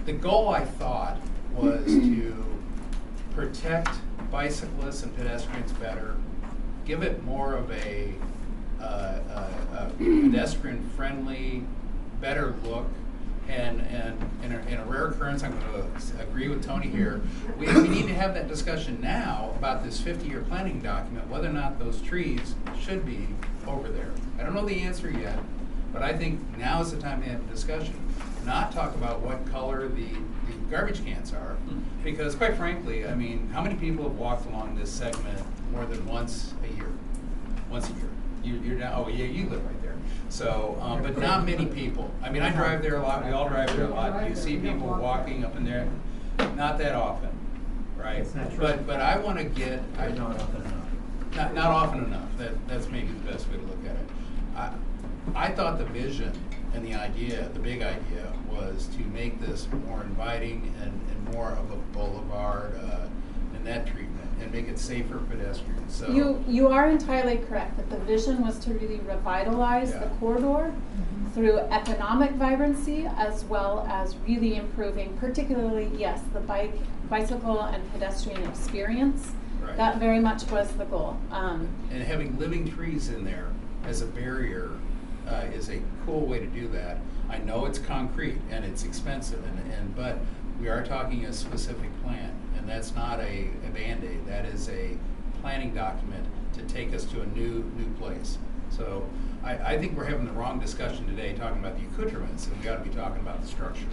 The goal, I thought, was to protect bicyclists and pedestrians better, give it more of a pedestrian-friendly, better look, and in a rare occurrence, I'm going to agree with Tony here, we need to have that discussion now about this 50-year planning document, whether or not those trees should be over there. I don't know the answer yet, but I think now is the time to have a discussion, not talk about what color the garbage cans are, because quite frankly, I mean, how many people have walked along this segment more than once a year? Once a year. You're now, oh yeah, you live right there. So, but not many people. I mean, I drive there a lot, we all drive there a lot. You see people walking up in there, not that often, right? But I want to get, not often enough. Not often enough. That's maybe the best way to look at it. I thought the vision and the idea, the big idea, was to make this more inviting and more of a boulevard and that treatment, and make it safer for pedestrians. So you are entirely correct that the vision was to really revitalize the corridor through economic vibrancy, as well as really improving, particularly, yes, the bicycle and pedestrian experience. Right. That very much was the goal. And having living trees in there as a barrier is a cool way to do that. I know it's concrete and it's expensive, but we are talking a specific plan, and that's not a Band-Aid. That is a planning document to take us to a new place. So I think we're having the wrong discussion today talking about the accoutrements, and we got to be talking about the structure.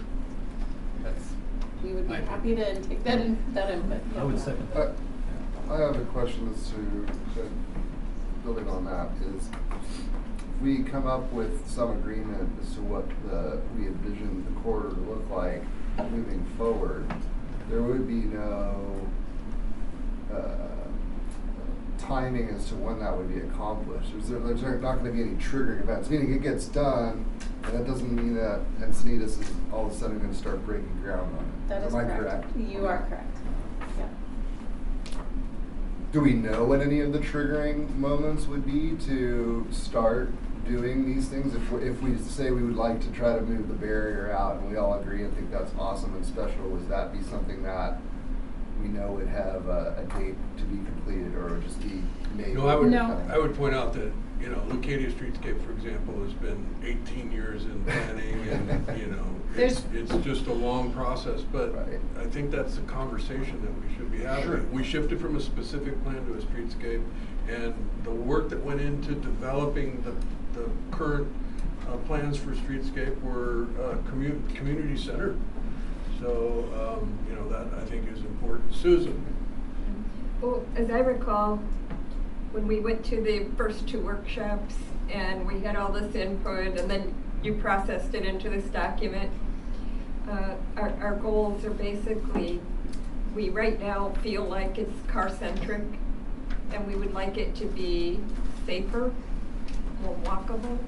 We would be happy to take that input. I would second that. I have a question that's building on that is, if we come up with some agreement as to what we envision the corridor to look like moving forward, there would be no timing as to when that would be accomplished. There's not going to be any triggering events, meaning it gets done, and that doesn't mean that Encinitas is all of a sudden going to start breaking ground on it. That is correct. You are correct. Yeah. Do we know what any of the triggering moments would be to start doing these things? If we say we would like to try to move the barrier out, and we all agree and think that's awesome and special, would that be something that we know would have a date to be completed, or would just be made? No, I would point out that, Leucadia Streetscape, for example, has been 18 years in planning, and it's just a long process. But I think that's a conversation that we should be having. Sure. We shifted from a specific plan to a streetscape, and the work that went into developing the current plans for streetscape were community centered. So that I think is important. Susan. Well, as I recall, when we went to the first 2 workshops and we had all this input and then you processed it into this document, our goals are basically, we right now feel like it's car-centric and we would like it to be safer, more walkable,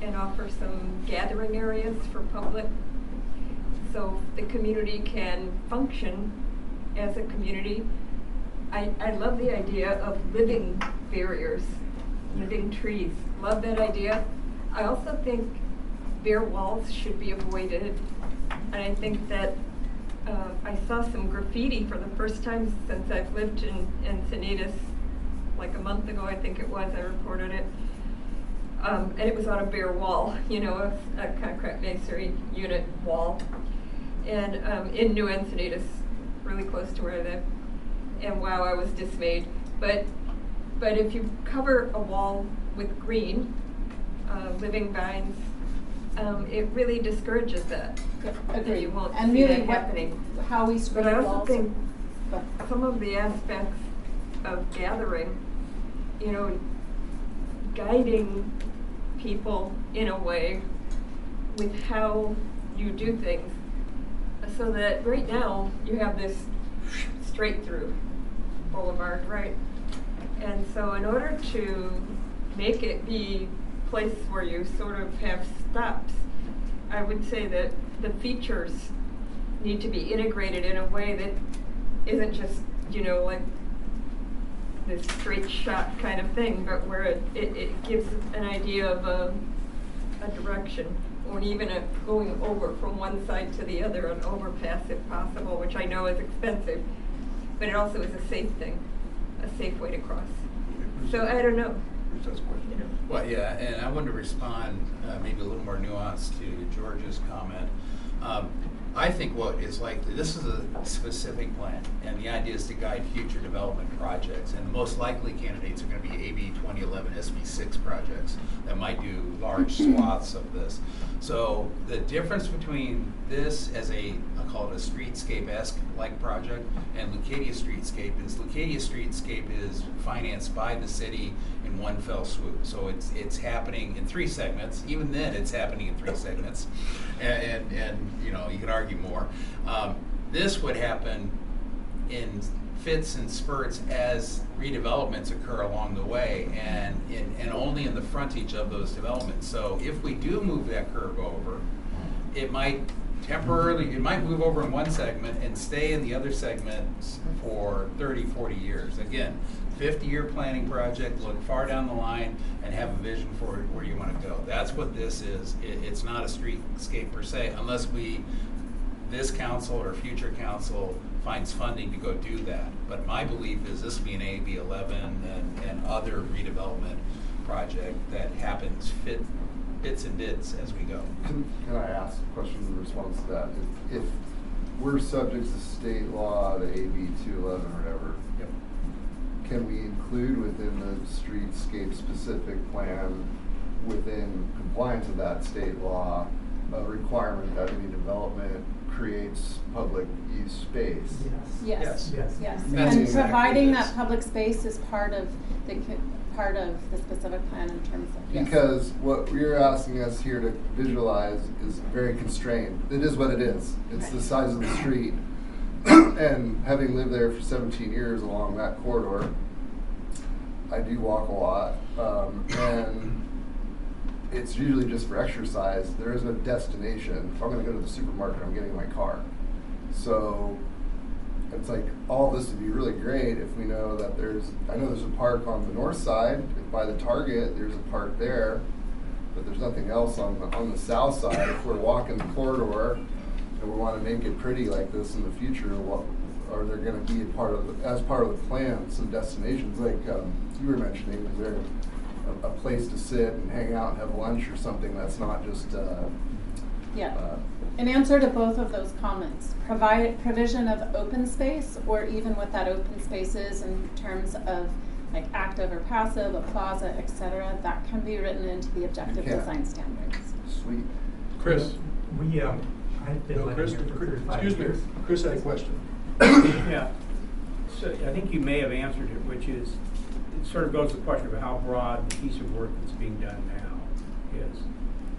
and offer some gathering areas for public so the community can function as a community. I love the idea of living barriers, living trees. Love that idea. I also think bare walls should be avoided. And I think that I saw some graffiti for the first time since I've lived in Encinitas, like a month ago, I think it was, I reported it. And it was on a bare wall, you know, a concrete masonry unit wall. And in New Encinitas, really close to where I live. And wow, I was dismayed. But if you cover a wall with green, living vines, it really discourages that. Agreed. You won't and see really that happening. How we screen But I also walls. think some of the aspects of gathering, you know, guiding people in a way with how you do things. So that right now you have this straight through boulevard, right? And so in order to make it be a place where you sort of have stops, I would say that the features need to be integrated in a way that isn't just, you know, like this straight shot kind of thing, but where it gives an idea of a direction, or even going over from one side to the other, an overpass if possible, which I know is expensive, but it also is a safe thing, a safe way to cross. So I don't know. You know. Well, yeah, and I wanted to respond maybe a little more nuanced to George's comment. I think what is likely, this is a specific plan, and the idea is to guide future development projects, and the most likely candidates are going to be AB 2011 SB6 projects that might do large swaths of this. So the difference between this as I'll call it a streetscape-esque like project, and Leucadia Streetscape is financed by the city in one fell swoop. So it's happening in 3 segments. Even then, it's happening in 3 segments, and you know, you could argue more. This would happen in fits and spurts as redevelopments occur along the way, and only in the frontage of those developments. So if we do move that curve over, it might move over in one segment and stay in the other segments for 30, 40 years. Again, 50-year planning project, look far down the line and have a vision for where you want to go. That's what this is. It's not a streetscape per se, unless this council or future council finds funding to go do that. But my belief is this will be an AB 11 and other redevelopment project that happens bits and bits as we go. Can I ask a question in response to that? If we're subject to state law, to AB 211 or whatever, yep. Can we include within the streetscape specific plan, within compliance with that state law, a requirement that any development creates public use space? Yes. Yes. Yes. That's And exactly providing this. that public space is part of the specific plan in terms of yes. Because what you're asking us here to visualize is very constrained. It is what it is. It's the size of the street. And having lived there for 17 years along that corridor, I do walk a lot. And it's usually just for exercise. There is no destination. If I'm going to go to the supermarket, I'm getting in my car. So it's like all this would be really great if we know that there's a park on the north side. If by the Target, there's a park there, but there's nothing else on the south side. If we're walking the corridor and we want to make it pretty like this in the future, are there going to be as part of the plan some destinations like you were mentioning? Is there a place to sit and hang out and have lunch or something that's not just in answer to both of those comments, provision of open space, or even what that open space is in terms of like active or passive, a plaza, etc., that can be written into the objective design standards. Sweet. Chris. I've been living here for 35 excuse me. years. Chris had a question. Yeah. So I think you may have answered it, which is, it sort of goes to the question of how broad the piece of work that's being done now is.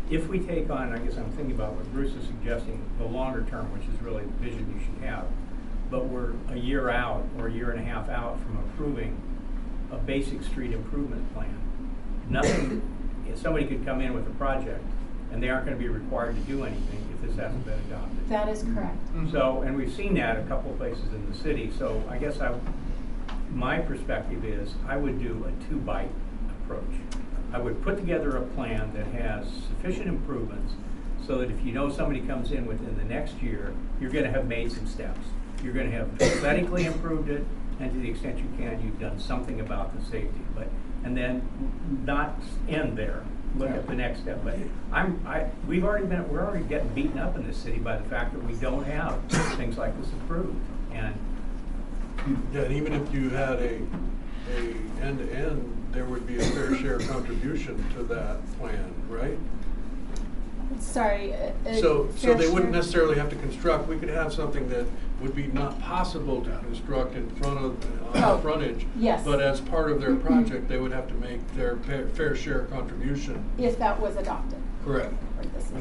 If we take on, I guess I'm thinking about what Bruce is suggesting, the longer term, which is really the vision you should have, but we're a year out or a year and a half out from approving a basic street improvement plan. Nothing, somebody could come in with a project and they aren't going to be required to do anything if this hasn't been adopted. That is correct. So, and we've seen that a couple of places in the city, so I guess my perspective is I would do a 2-bite approach. I would put together a plan that has sufficient improvements so that if you know somebody comes in within the next year, you're going to have made some steps. You're going to have aesthetically improved it, and to the extent you can, you've done something about the safety. And then not end there. Look at the next step. But we're already getting beaten up in this city by the fact that we don't have things like this approved. And yeah, and even if you had a end-to-end, there would be a fair share contribution to that plan, right? Sorry. So they wouldn't necessarily have to construct. We could have something that would be not possible to construct in front of the frontage. Yes. But as part of their project, they would have to make their fair share contribution. If that was adopted. Correct.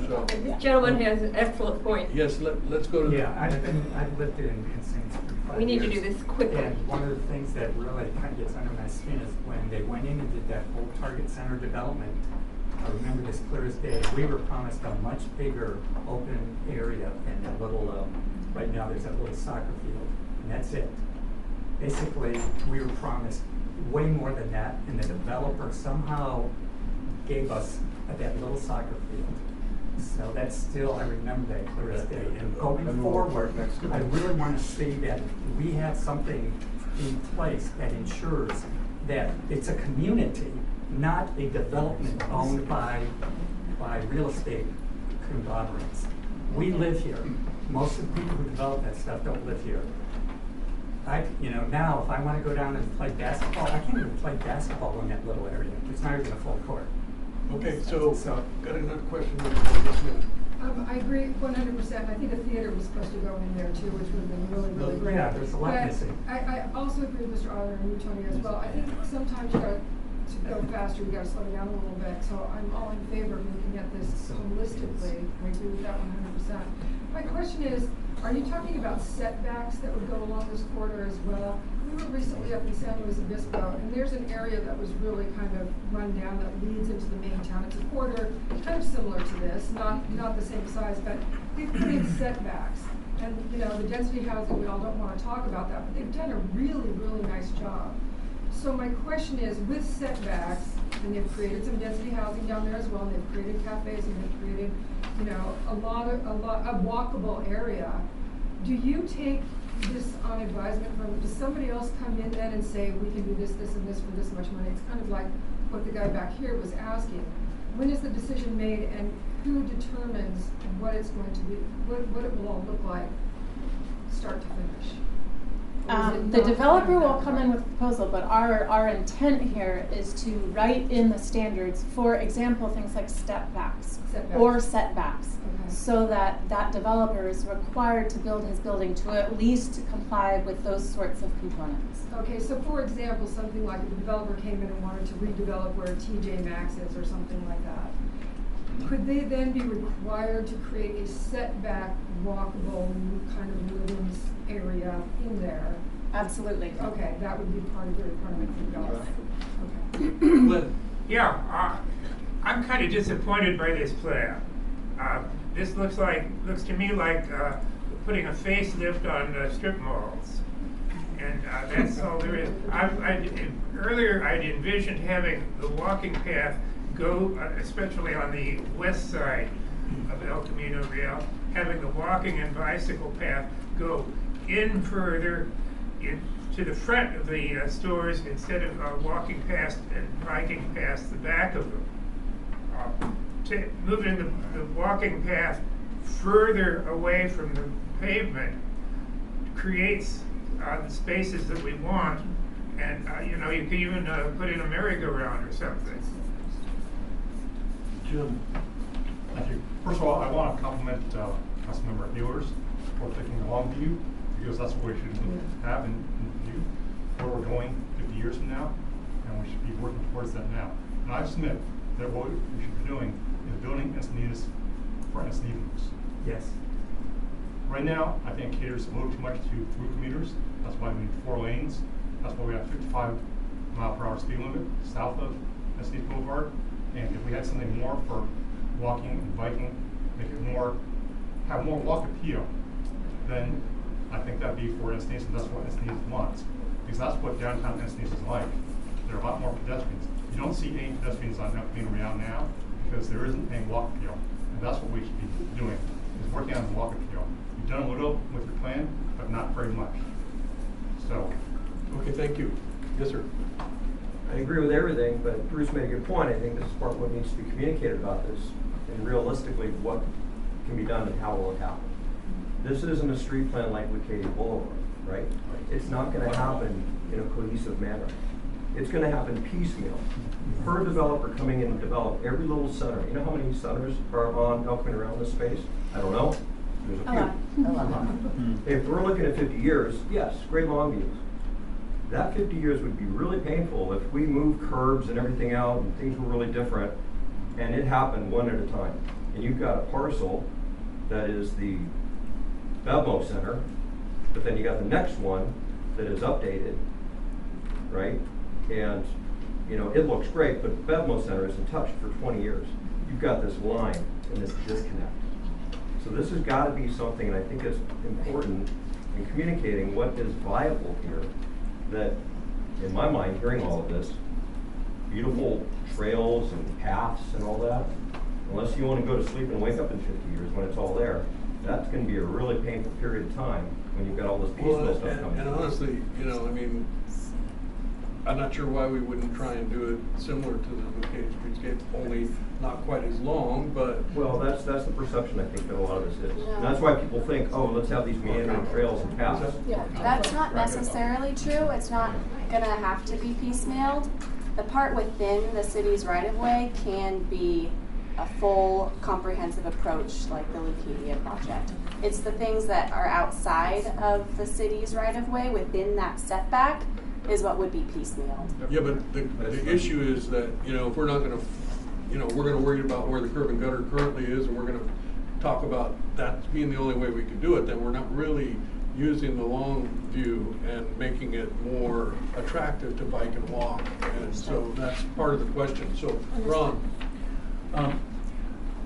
So, This gentleman has an excellent point. yes, let's go to. Yeah, I've lived in Sainsbury for 5 We need to years. do this quickly. And one of the things that really kind of gets under my skin is when they went in and did that whole Target Center development. I remember this clear as day. We were promised a much bigger open area and a little, right now there's that little soccer field, and that's it. Basically, we were promised way more than that, and the developer somehow gave us that little soccer field. So that's still, I remember that clear as day. And going forward, I really want to see that we have something in place that ensures that it's a community, not a development owned by real estate conglomerates. We live here. Most of the people who develop that stuff don't live here. Now if I want to go down and play basketball, I can't even play basketball in that little area. It's not even a full court. Okay, so got another question. I agree 100%. I think a theater was supposed to go in there too, which would have been really, really great. Yeah, there's a lot but missing. I also agree with Mr. Oliver and you, Tony, as well. I think sometimes you got to go faster, you got to slow down a little bit. So I'm all in favor of looking at this holistically. I agree with that 100%. My question is, are you talking about setbacks that would go along this corridor as well? We were recently up in San Luis Obispo, and there's an area that was really kind of run down that leads into the main town. It's a corridor kind of similar to this, not the same size, but they've put in setbacks. And the density housing, we all don't want to talk about that, but they've done a really, really nice job. So my question is, with setbacks, and they've created some density housing down there as well, and they've created cafes, and they've created, a walkable area. Do you take this on advisement from, does somebody else come in then and say, we can do this, this, and this for this much money? It's kind of like what the guy back here was asking. When is the decision made, and who determines what it's going to be, what it will all look like, start to finish? The developer will come in with a proposal, but our intent here is to write in the standards, for example, things like setbacks. Or setbacks. Okay. So that developer is required to build his building to at least comply with those sorts of components. Okay, so for example, something like if a developer came in and wanted to redevelop where TJ Maxx is or something like that, could they then be required to create a setback, walkable kind of living area in there? Absolutely. Okay, that would be part of the requirement for development. Okay. Yeah, I'm kind of disappointed by this plan. This looks to me like putting a facelift on strip malls, and that's all there is. Earlier, I'd envisioned having the walking path go, especially on the west side of El Camino Real, having the walking and bicycle path go in further to the front of the stores instead of walking past and biking past the back of them. Moving the walking path further away from the pavement creates the spaces that we want, and you could even put in a merry-go-round or something. Jim. Thank you. First of all, I want to compliment Councilmember Ewers for taking a long view, because that's what we should have in view. where we're going 50 years from now, and we should be working towards that now. And I submit that what we should be doing is building Encinitas for Encinitas. Yes. Right now, I think it caters a little too much to through commuters. That's why we need 4 lanes. That's why we have 55-mile-per-hour speed limit south of Encinitas Boulevard. And if we had something more for walking and biking, make it more, have more walk appeal, then I think that'd be for Encinitas, and that's what Encinitas wants. Because that's what downtown Encinitas is like. There are a lot more pedestrians. You don't see any pedestrians on El Camino Real now because there isn't any walk appeal. And that's what we should be doing, is working on the walk appeal. You've done a little with your plan, but not very much. So. Okay, thank you. Yes, sir. I agree with everything, but Bruce made a good point. I think this is part of what needs to be communicated about this, and realistically what can be done and how will it happen. This isn't a street plan like with Katy Boulevard, right? It's not going to happen in a cohesive manner. It's going to happen piecemeal. Per developer coming in and develop every little center. You know how many centers are on El Camino around this space? I don't know. There's a few. A lot. If we're looking at 50 years, yes, great long views. That 50 years would be really painful if we moved curbs and everything out and things were really different, and it happened one at a time. And you've got a parcel that is the Bevmo Center, but then you got the next one that is updated, right? And you know, it looks great, but Bevmo Center isn't touched for 20 years. You've got this line and this disconnect. So this has got to be something, and I think it's important in communicating what is viable here, that in my mind, hearing all of this, beautiful trails and paths and all that, unless you want to go to sleep and wake up in 50 years when it's all there, that's going to be a really painful period of time when you've got all this piecemeal stuff coming. And honestly, you know, I mean, I'm not sure why we wouldn't try and do it similar to the Bouquet Streetscape, only not quite as long, but. Well, that's the perception I think that a lot of this is. And that's why people think, oh, let's have these meandering trails and paths. Yeah, that's not necessarily true. It's not gonna have to be piecemealed. The part within the city's right-of-way can be a full comprehensive approach like the Leukemia project. It's the things that are outside of the city's right-of-way within that setback is what would be piecemealed. Yeah, but the issue is that, you know, if we're not gonna, you know, we're gonna worry about where the curb and gutter currently is, and we're gonna talk about that being the only way we can do it, then we're not really using the long view and making it more attractive to bike and walk. And so that's part of the question. So, Ron.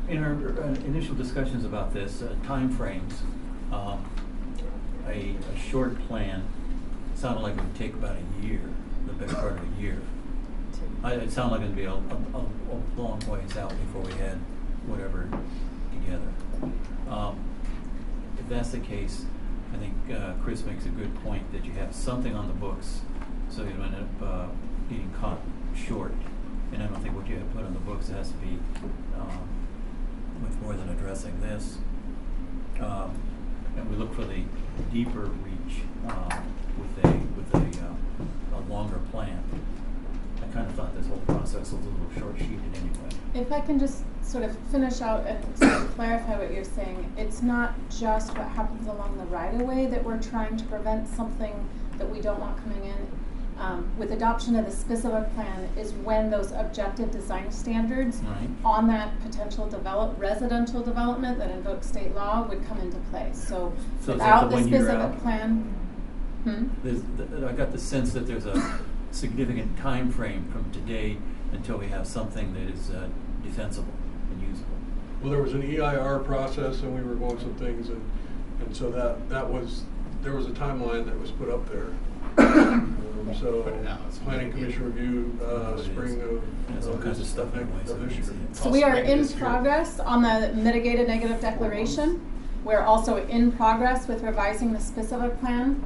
In our initial discussions about this, timeframes, a short plan sounded like it would take about a year, the better part of a year. It sounded like it would be a long ways out before we had whatever together. If that's the case, I think Chris makes a good point that you have something on the books so you don't end up getting caught short. And I don't think what you have put on the books has to be much more than addressing this. And we look for the deeper reach with a longer plan. I kind of thought this whole process was a little short-sheeted anyway. If I can just sort of finish out and sort of clarify what you're saying, it's not just what happens along the right-of-way that we're trying to prevent something that we don't want coming in. With adoption of the specific plan is when those objective design standards on that potential residential development that invokes state law would come into play. So without the specific plan, I got the sense that there's a significant time frame from today until we have something that is defensible and usable. Well, there was an EIR process, and we were going some things, and so there was a timeline that was put up there. So planning commission review spring of all kinds of stuff this year. So we are in progress on the mitigated negative declaration. We're also in progress with revising the specific plan.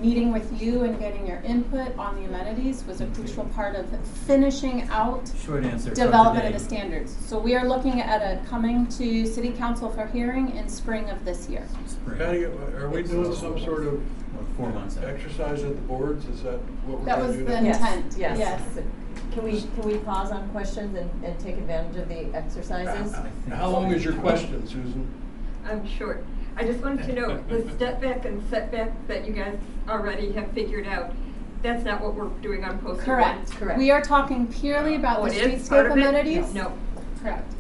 Meeting with you and getting your input on the amenities was a crucial part of finishing out development of the standards. So we are looking at coming to City Council for hearing in spring of this year. Patty, are we doing some sort of 4 months exercise at the boards? Is that what we're that going was to do the now? intent. Yes. Can we pause on questions and take advantage of the exercises? How long is your question, Susan? I'm short. I just wanted to know the step back and setback that you guys already have figured out. That's not what we're doing on poster Correct. one? Correct. We are talking purely about Oh, the it is part streetscape of it? amenities. No. Correct.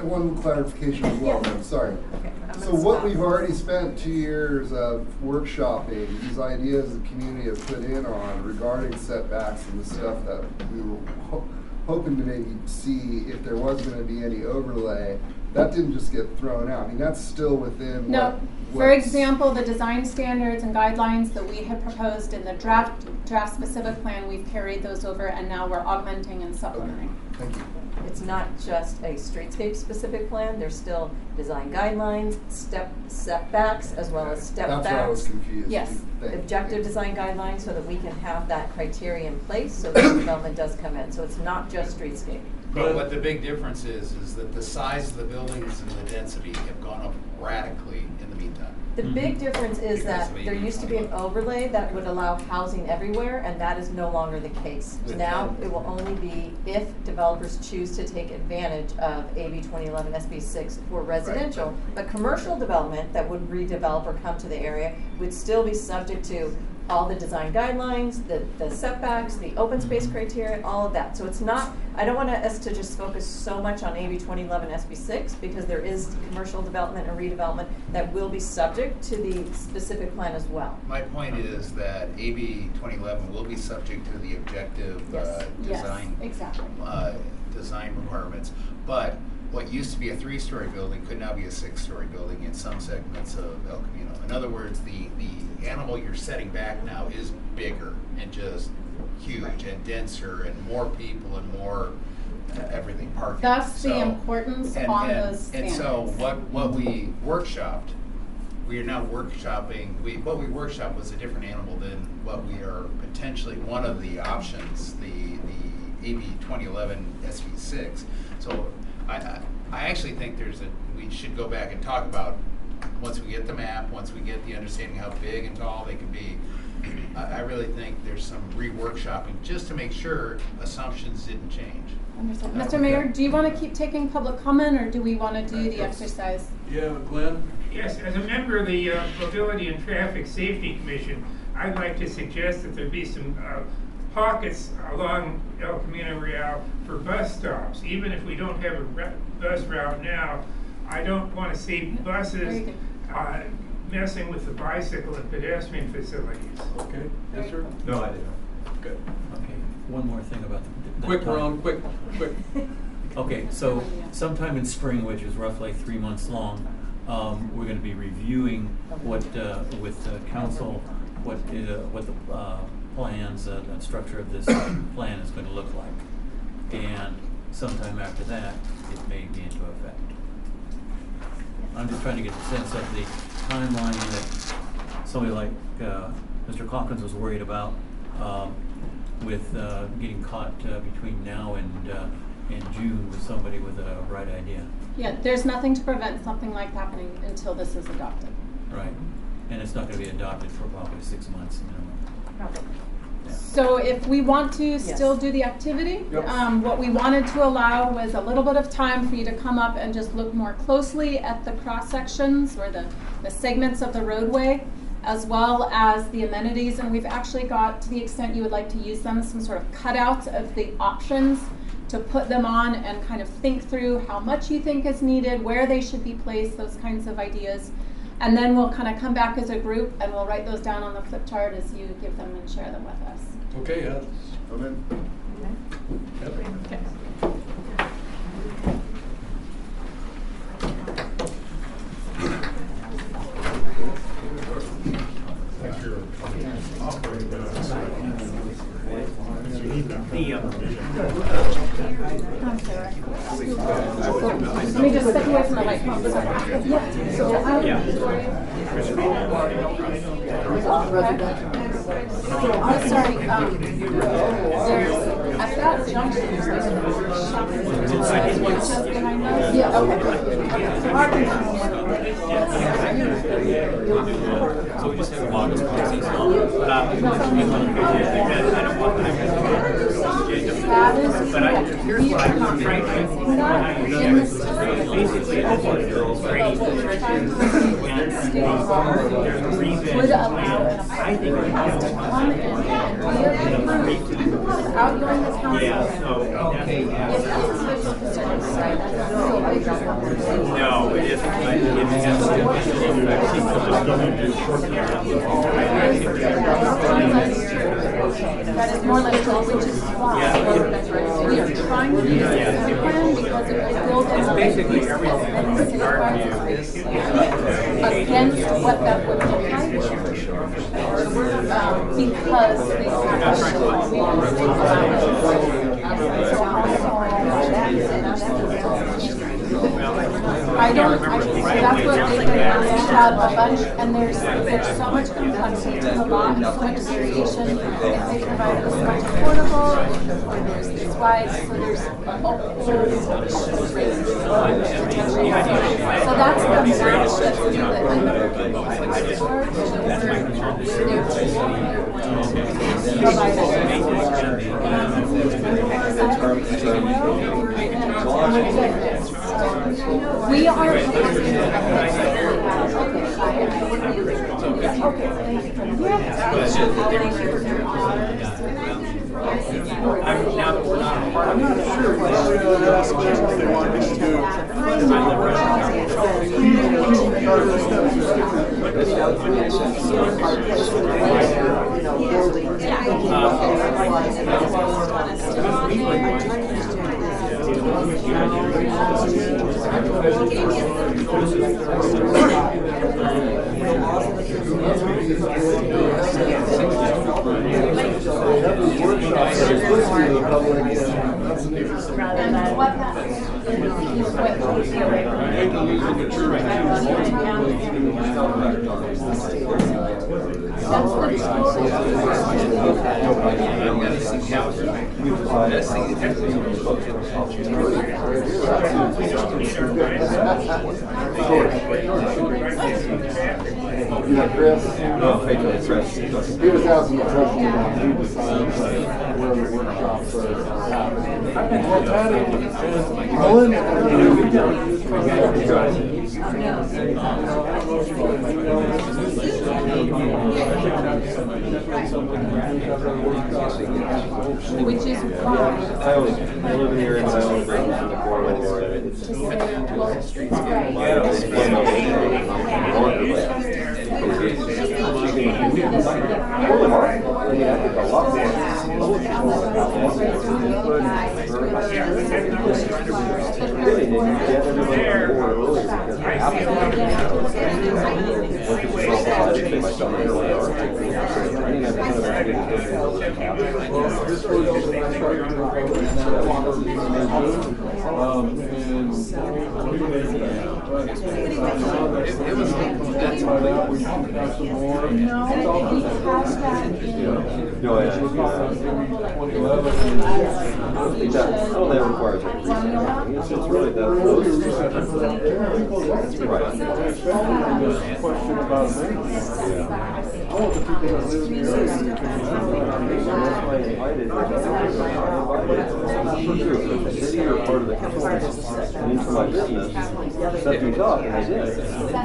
One clarification as well, I'm sorry. Okay, I'm So gonna what stop. we've already spent 2 years of workshopping, these ideas the community have put in on regarding setbacks and the stuff that we were hoping to maybe see if there was gonna be any overlay, that didn't just get thrown out. I mean, that's still within No, for what's- example, the design standards and guidelines that we had proposed in the draft specific plan, we've carried those over and now we're augmenting and supplementing. Thank you. It's not just a streetscape specific plan, there's still design guidelines, setbacks, as well as step backs. That's where I was confused. Yes. Thank you. Objective design guidelines so that we can have that criteria in place so that development does come in. So it's not just streetscape. But what the big difference is that the size of the buildings and the density have gone up radically in the meantime. The big difference is Because that of there used to be an overlay that would allow housing everywhere, and that is no longer the case. With Now, that- it will only be if developers choose to take advantage of AB 2011 SB 6 for residential. But commercial development that would redevelop or come to the area would still be subject to all the design guidelines, the setbacks, the open space criteria, all of that. So it's not, I don't want us to just focus so much on AB 2011 SB 6 because there is commercial development and redevelopment that will be subject to the specific plan as well. My point is that AB 2011 will be subject to the objective Yes. design, Yes, exactly. design requirements. But what used to be a 3-story building could now be a 6-story building in some segments of El Camino. In other words, the animal you're setting back now is bigger and just huge and denser and more people and more everything parking. That's the importance on those And so standards. what we workshopped, we are now workshopping, what we workshopped was a different animal than what we are potentially, one of the options, the AB 2011 SB 6. So I actually think we should go back and talk about, once we get the map, once we get the understanding how big and tall they can be, I really think there's some re-workshopping just to make sure assumptions didn't change. Understood. Mr. Mayor, do you want to keep taking public comment or do we want to do the exercise? Yeah, Glenn? Yes, as a member of the Mobility and Traffic Safety Commission, I'd like to suggest that there be some pockets along El Camino Real for bus stops. Even if we don't have a bus route now, I don't want to see buses messing with the bicycle and pedestrian facilities. Okay, yes, sir? No, I didn't. Good. Okay, one more thing about the Quick, time. Ron, quick. Okay, so sometime in spring, which is roughly 3 months long, we're going to be reviewing what with council what the plans and structure of this plan is going to look like, and sometime after that, it may be into effect. I'm just trying to get a sense of the timeline that somebody like Mr. Calkins was worried about with getting caught between now and June with somebody with a right idea. Yeah, there's nothing to prevent something like happening until this is adopted. Right. And it's not going to be adopted for probably 6 months minimum. Yeah. So if we want to still do the activity, what we wanted to allow was a little bit of time for you to come up and just look more closely at the cross sections or the segments of the roadway, as well as the amenities. And we've actually got, to the extent you would like to use them, some sort of cutouts of the options to put them on and kind of think through how much you think is needed, where they should be placed, those kinds of ideas. And then we'll kind of come back as a group and we'll write those down on the flip chart as you give them and share them with us. Okay, yeah. Come in. Okay. Let me just step away from the light. I'm sorry. There's at that junction. There's like a shopping center just behind us. Yeah. So we just have a lot of policies, but I don't want That is Here's what I'm trying to in this basically, it's would allow an apartment house to come in and be approved without going to council. If that's a social concern, right, that's still No, it isn't. That is more like which is why we are trying to do this plan because it will build It's basically everything against what that would look like because they I don't, that's what they have a bunch, and there's so much complexity to the law and so much variation. If they provide it so much affordable, or there's these wide, so there's a whole range. So that's the match that's in we are I'm not sure. Ask them what they want me to do. Yeah, Chris. Chris. He was asking the question about who decides where the workshops are happening. Well, Patty and Owen, which is why I live in here and I own business in the corridor. It's it's really that question about me. I want the people that live in the area to come the city or part of the county and into my business, set things up, and I did.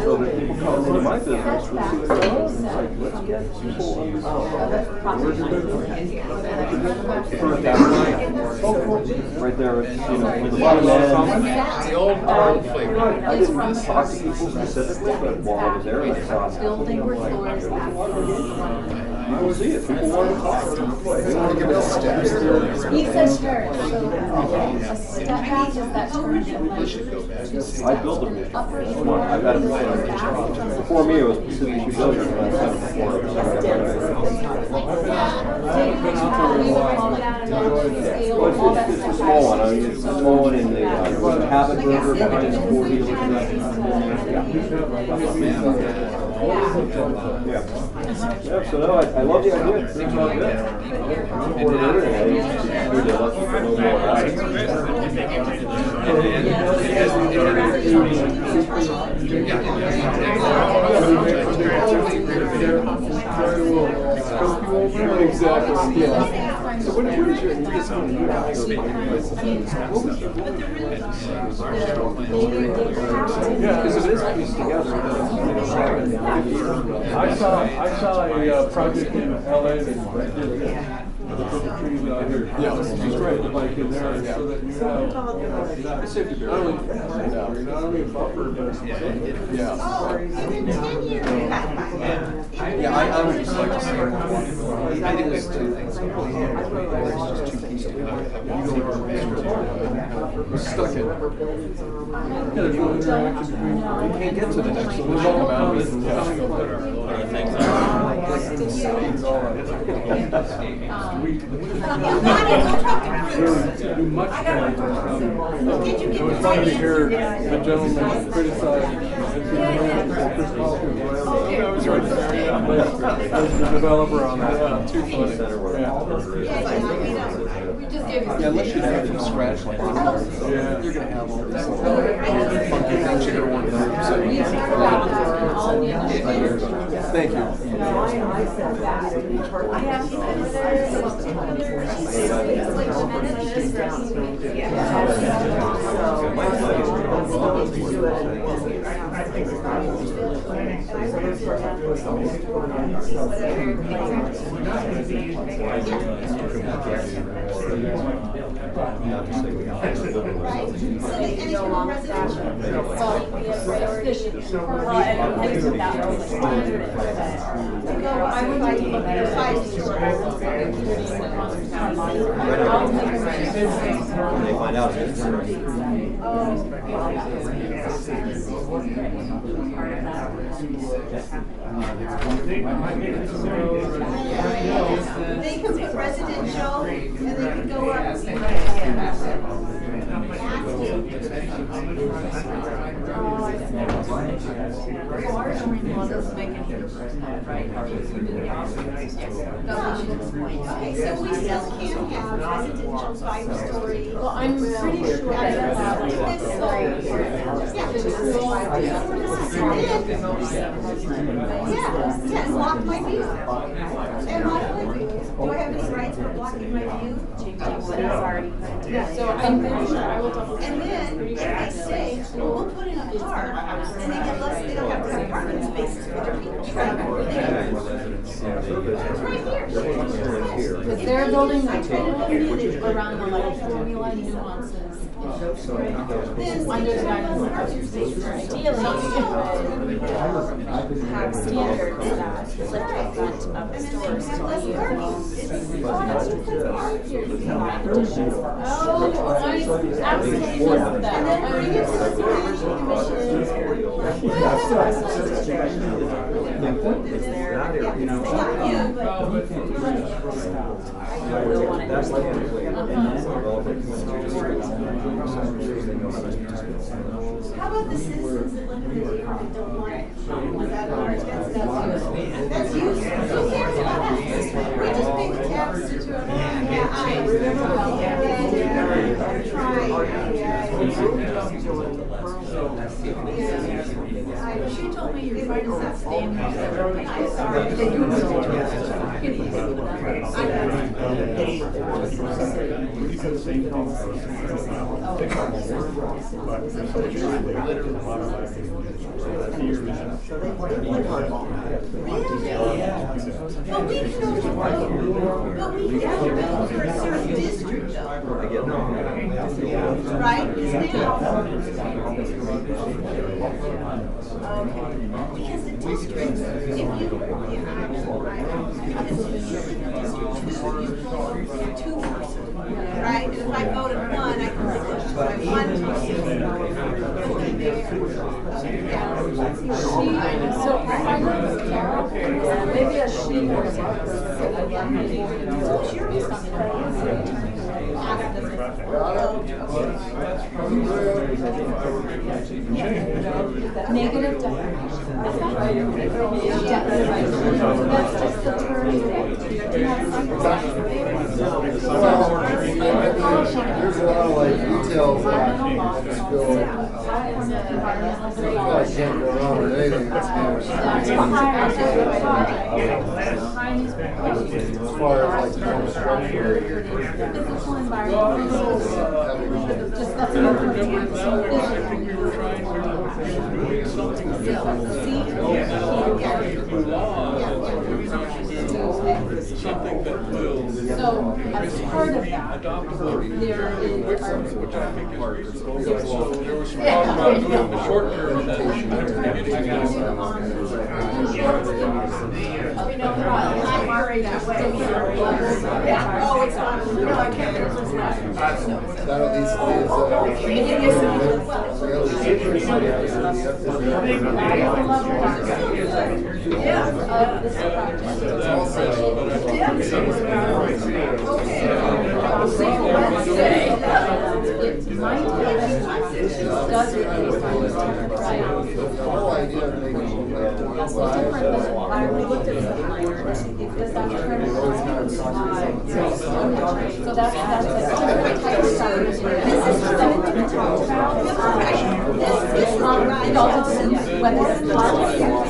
So that people come into my business, let's see what's going on. It's like, let's get people where's your business? Right there, you know, with the bottom end. The old flavor. I didn't talk to people specifically, but while I was there, I saw building were floors you will see it. People want to talk. he says terrace, so a step back is that terrace. I built a mission. I've got it before me, it was Pacific Builders, and I said before it was it's a small one. I mean, it's a small one in the Habit River behind the 40. Yeah, so no, I love the idea. It's pretty good. Exactly. Yeah. So what is your? Because if it is pieced together, I saw a project in LA that did this. Put the trees out here. Yeah, it's great. Like in there, so that you have not only a buffer, but yeah. Yeah, I would just like to see more. I think there's two things. There's just two pieces. You go stuck in. Yeah, there's no interaction between. You can't get to the next one. There's all about it. Do much better. It was funny to hear the gentleman criticize Chris Paul. I was right there. As the developer on that. Yeah, too funny. Yeah, unless you have from scratch like yeah. you're gonna have all these funky things you're gonna want to do. Thank you. They find out it's They can put residential and they can go up. Okay, so we still can have residential 5-story. Well, I'm pretty sure Yeah, block my view. And block my view. Do I have any rights for blocking my view? So I'm pretty sure I will double check. And then if they say, well, we'll put in a park, and they get less, they don't have to have parking spaces for their people. It's right here. Because they're building the total around the like formula nuances. Under parking spaces are ideally have standards that lift the front of the stores to I absolutely love that. How about the citizens that live in the neighborhood and don't want it? That's you. Who cares about us? We just pay the taxes to She told me you're trying to set standards. I'm sorry. But we can only for a certain district though. Right? Because the district, if you, right? And if I vote at one, I can push my one So if I go to Carol, maybe a she or something. Negative deprivation. That's just the term. There's a lot of like details that spill. I can't go wrong with anything that's damaged. As far as like the structure. Physical environment. Just that's another term. Something that will. So, as part of that, there is. Which I think is reasonable. So there was some talk about doing the short term and then getting I'm worried that way. Oh, it's not. No, I can't. That at least So that's a different type of stuff. This is something that we talked about. It all depends whether it's project or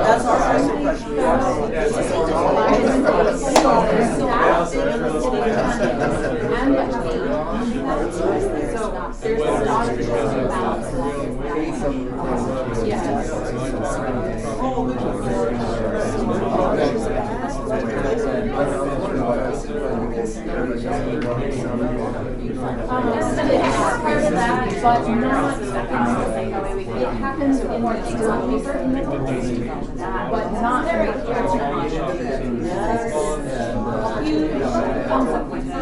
That's all I'm suggesting. That's the problem. But not it happens in more things on paper, but not very huge consequences.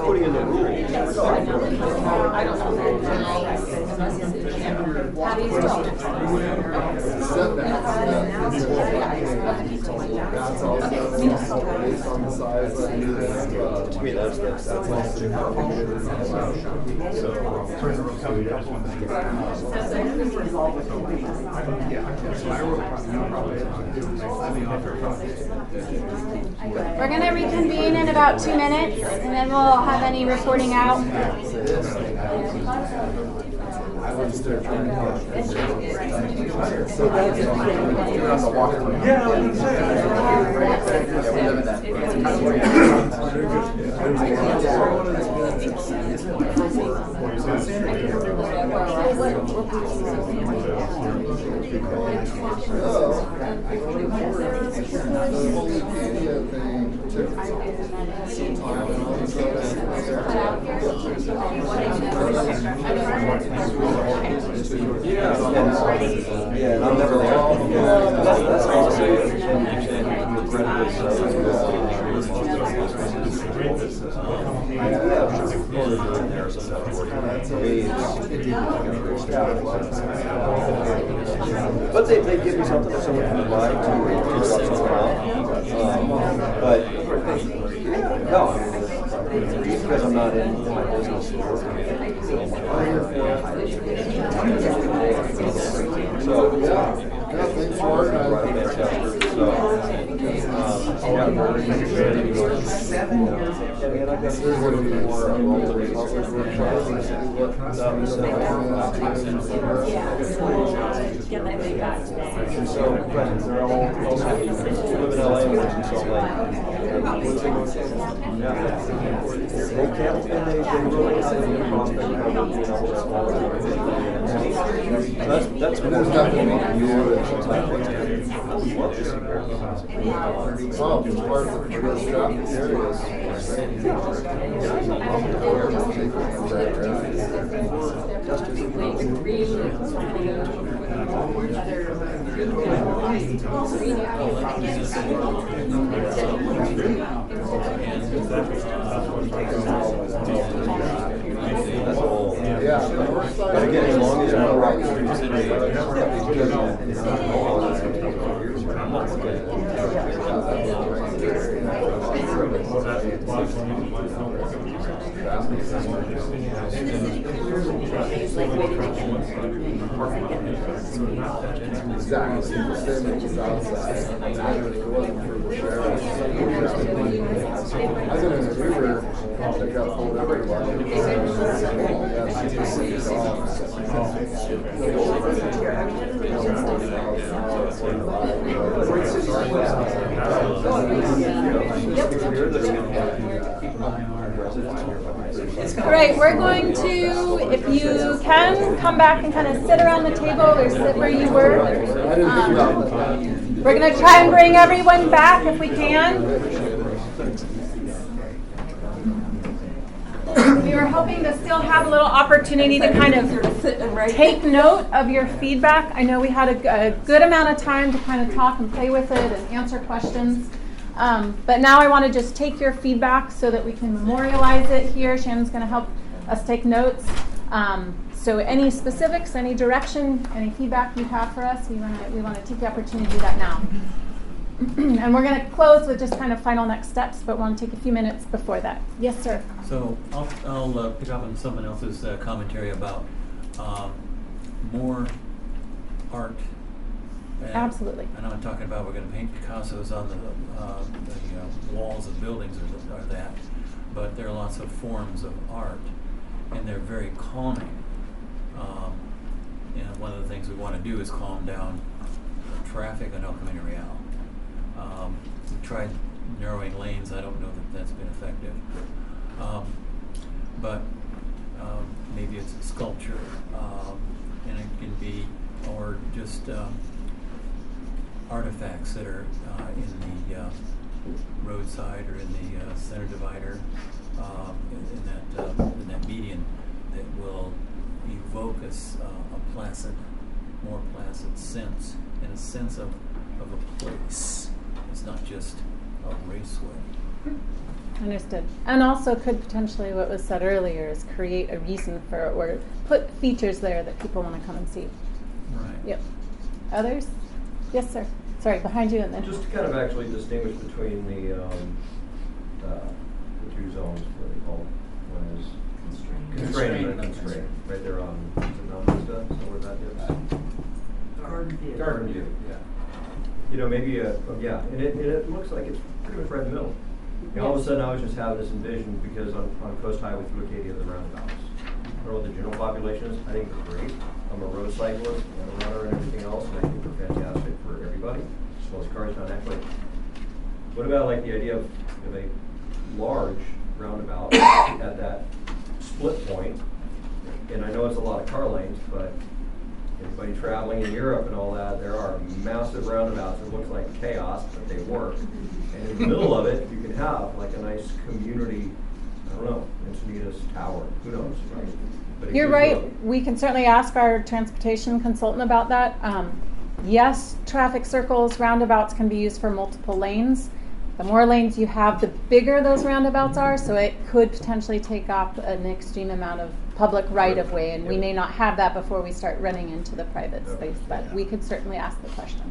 Putting in the rules. That's also based on the size of the To me, that's We're going to reconvene in about 2 minutes, and then we'll have any reporting out. I would start trying Yeah, and I'm never there. That's honestly incredibly so. But they give me something that someone can buy to drop something off. But no, because I'm not in my business. So thanks for organizing. And I guess there's going to be more and so, friends, they're all also live in LA and work in Salt Lake. They can't, and they really have a prospect of being able to smaller. That's what there's nothing we can do. Well, it's part of the geographic areas. Yeah, but again, as long as you're not right, exactly. The same as outside. If it wasn't for the sheriff, I was in an Uber that got pulled over by All right, we're going to, if you can, come back and kind of sit around the table or sit where you were. We're going to try and bring everyone back if we can. We were hoping to still have a little opportunity to kind of take note of your feedback. I know we had a good amount of time to kind of talk and play with it and answer questions. But now I want to just take your feedback so that we can memorialize it here. Shannon's going to help us take notes. So any specifics, any direction, any feedback you have for us, we want to take the opportunity to do that now. And we're going to close with just kind of final next steps, but want to take a few minutes before that. Yes, sir. So I'll pick up on someone else's commentary about more art. And absolutely. I know I'm talking about we're going to paint Picassos on the walls of buildings or that, but there are lots of forms of art, and they're very calming. And one of the things we want to do is calm down traffic on El Camino Real. We tried narrowing lanes. I don't know that that's been effective. But maybe it's sculpture, and it can be, or just artifacts that are in the roadside or in the center divider, in that median that will evoke a placid, more placid sense, and a sense of a place. It's not just a raceway. Understood. And also could potentially, what was said earlier, is create a reason for, or put features there that people want to come and see. Right. Yep. Others? Yes, sir. Sorry, behind you and then. Just to kind of actually distinguish between the two zones, what they call one is constrained and unconstrained. Right there on Mount Vista, so where that is. Garden View, yeah. You know, maybe and it looks like it's pretty much right in the middle. And all of a sudden, I was just having this envision because on Coast Highway through Acadia, the roundabouts. I don't know what the general population is. I think they're great. I'm a road cyclist and a runner and everything else, and I think they're fantastic for everybody, as well as cars down that way. What about like the idea of a large roundabout at that split point? And I know it's a lot of car lanes, but anybody traveling in Europe and all that, there are massive roundabouts. It looks like chaos, but they work. And in the middle of it, you can have like a nice community, I don't know, Encinitas Tower, who knows, right? But You're here's right. what- We can certainly ask our transportation consultant about that. Yes, traffic circles, roundabouts can be used for multiple lanes. The more lanes you have, the bigger those roundabouts are, so it could potentially take up an extreme amount of public right-of-way, and we may not have that before we start running into the private space, but we could certainly ask the question.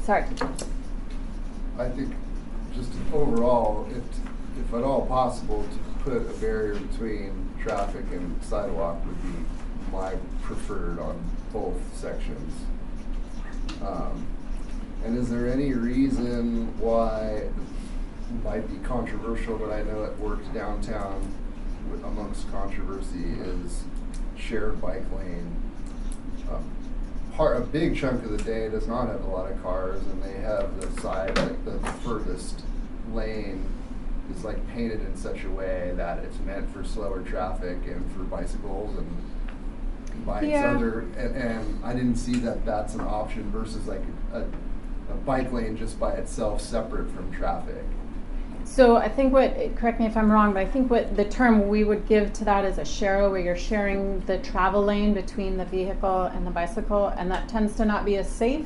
Sorry. I think just overall, if at all possible, to put a barrier between traffic and sidewalk would be my preferred on both sections. And is there any reason why, it might be controversial, but I know it works downtown amongst controversy, is shared bike lane? A big chunk of the day does not have a lot of cars, and they have the side, like the furthest lane is like painted in such a way that it's meant for slower traffic and for bicycles and bikes. Yeah. And I didn't see that that's an option versus like a bike lane just by itself separate from traffic. So I think correct me if I'm wrong, but I think what the term we would give to that is a share, where you're sharing the travel lane between the vehicle and the bicycle, and that tends to not be as safe.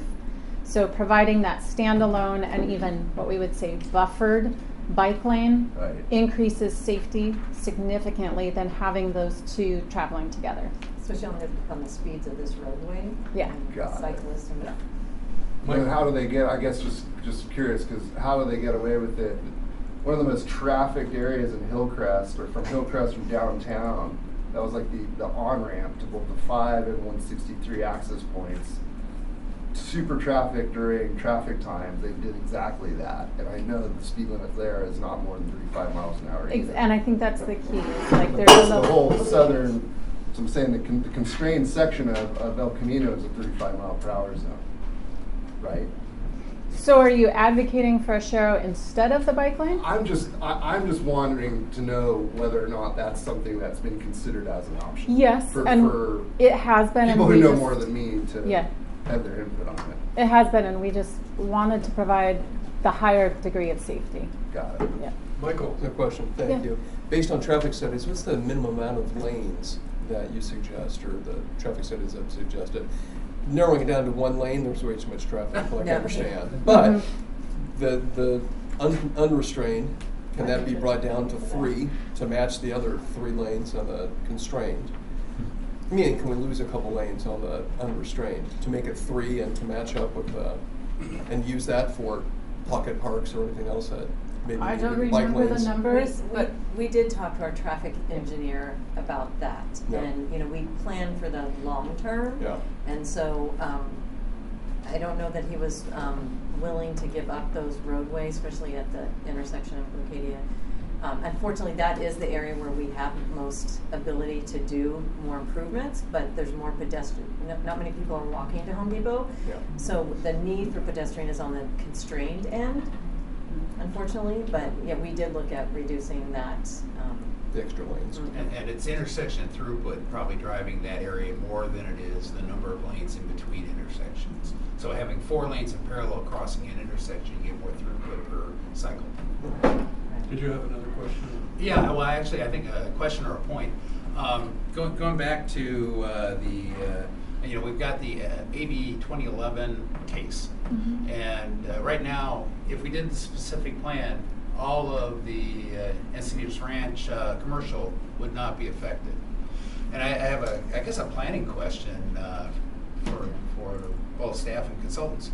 So providing that standalone and even what we would say buffered bike lane increases safety significantly than having those two traveling together. Especially on the speeds of this roadway. Yeah. Cyclists and And how do they get, I guess just curious, because how do they get away with it? One of the most trafficked areas in Hillcrest, or from Hillcrest from downtown, that was like the on-ramp to both the 5 and 163 access points. Super trafficked during traffic times. They did exactly that. And I know that the speed limit there is not more than 35 miles an hour. And I think that's the key. It's like The whole southern, so I'm saying the constrained section of El Camino is a 35 mile per hour zone, right? So are you advocating for a Shero instead of the bike lane? I'm just wanting to know whether or not that's something that's been considered as an option. Yes, for it has been. People and who know just, more than me to have their input on it. It has been, and we just wanted to provide the higher degree of safety. Got it. Yeah. Michael, no question. Thank you. Based on traffic studies, what's the minimum amount of lanes that you suggest, or the traffic studies have suggested? Narrowing it down to one lane, there's way too much traffic, like I understand. But the unrestrained, can that be brought down to 3 to match the other 3 lanes on the constrained? Meaning, can we lose a couple lanes on the unrestrained to make it 3 and to match up with and use that for pocket parks or anything else that maybe I don't bike remember lanes? the numbers, but we did talk to our traffic engineer about that, and we plan for the long term. Yeah. And so I don't know that he was willing to give up those roadways, especially at the intersection of Leucadia. Unfortunately, that is the area where we have most ability to do more improvements, but there's more pedestrian. Not many people are walking to Home Depot, so the need for pedestrian is on the constrained end, unfortunately. But yeah, we did look at reducing that. The extra lanes. And its intersection throughput probably driving that area more than it is the number of lanes in between intersections. So having 4 lanes in parallel crossing an intersection, you get more throughput per cycle. Did you have another question? Yeah, well, actually, I think a question or a point. Going back to we've got the AB 2011 case, and right now, if we did the specific plan, all of the Encinitas Ranch commercial would not be affected. And I have I guess a planning question for both staff and consultants.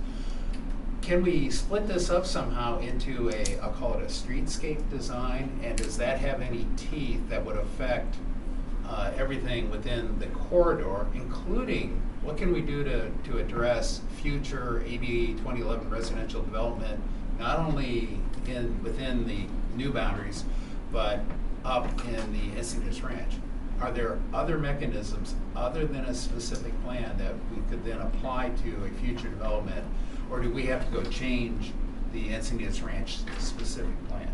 Can we split this up somehow into I'll call it a streetscape design, and does that have any teeth that would affect everything within the corridor, including what can we do to address future AB 2011 residential development, not only within the new boundaries, but up in the Encinitas Ranch? Are there other mechanisms other than a specific plan that we could then apply to a future development, or do we have to go change the Encinitas Ranch specific plan?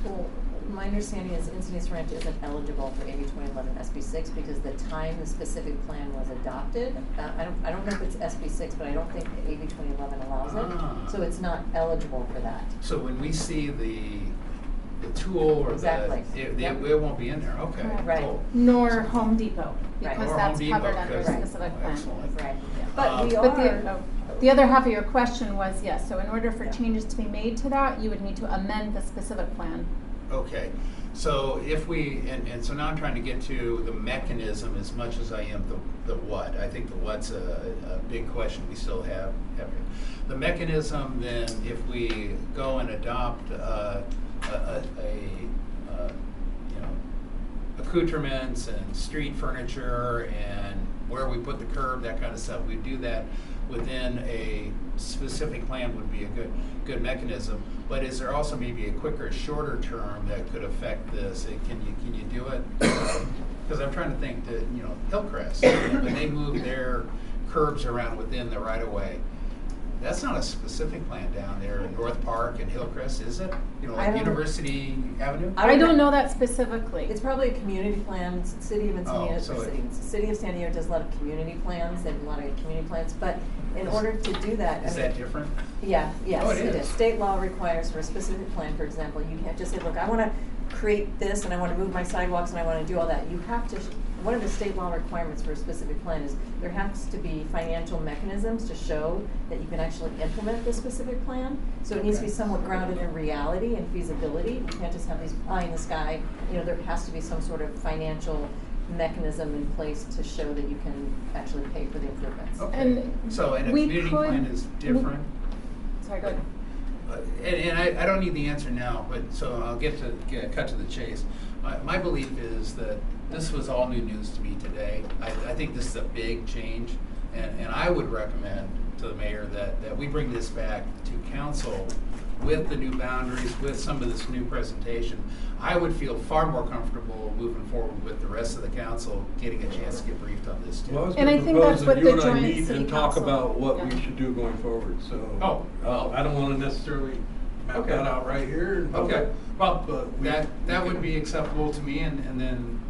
Well, my understanding is Encinitas Ranch isn't eligible for AB 2011 SB6 because the time the specific plan was adopted, I don't know if it's SB6, but I don't think AB 2011 allows it, so it's not eligible for that. So when we see tool or Exactly. it Yep. won't be in there, okay, Correct. Right. cool. Nor Home Depot, Right. because Or that's Home Depot, covered under a because- specific plan. Excellent. Right, but Um, we But are. the other half of your question was, yes, so in order for changes to be made to that, you would need to amend the specific plan. Okay, so if we, and so now I'm trying to get to the mechanism as much as I am the what. I think the what's a big question we still have here. The mechanism, then, if we go and adopt you know, accoutrements and street furniture and where we put the curb, that kind of stuff, we do that within a specific plan would be a good mechanism. But is there also maybe a quicker, shorter term that could affect this? Can you do it? Because I'm trying to think that, you know, Hillcrest, when they move their curbs around within the right of way, that's not a specific plan down there in North Park and Hillcrest, is it? You know, I like don't- University Avenue? I don't know that specifically. It's probably a community plan. City of Encinitas, so City of San Diego does a lot of community plans. They have a lot of community plans, but in order to do that, Is that different? Yeah, yes, Oh, it it is. is. State law requires for a specific plan, for example, you can't just say, look, I want to create this and I want to move my sidewalks and I want to do all that. You have to, one of the state law requirements for a specific plan is there has to be financial mechanisms to show that you can actually implement this specific plan. So it needs to be somewhat grounded in reality and feasibility. You can't just have these pie in the sky. You know, there has to be some sort of financial mechanism in place to show that you can actually pay for the improvements. Okay. And So, and a we community could- plan is different? Sorry, go ahead. And I don't need the answer now, but so I'll cut to the chase. My belief is that this was all new news to me today. I think this is a big change, and I would recommend to the mayor that we bring this back to council with the new boundaries, with some of this new presentation. I would feel far more comfortable moving forward with the rest of the council, getting a chance to get briefed on this too. Well, I was And gonna I think propose that's that what you the and I joint meet city and talk council- about what yeah. we should do going forward, so. Oh, well. I don't wanna necessarily map Okay. that out right here. in Okay, public, well, but we- that we would can- be acceptable to me, and then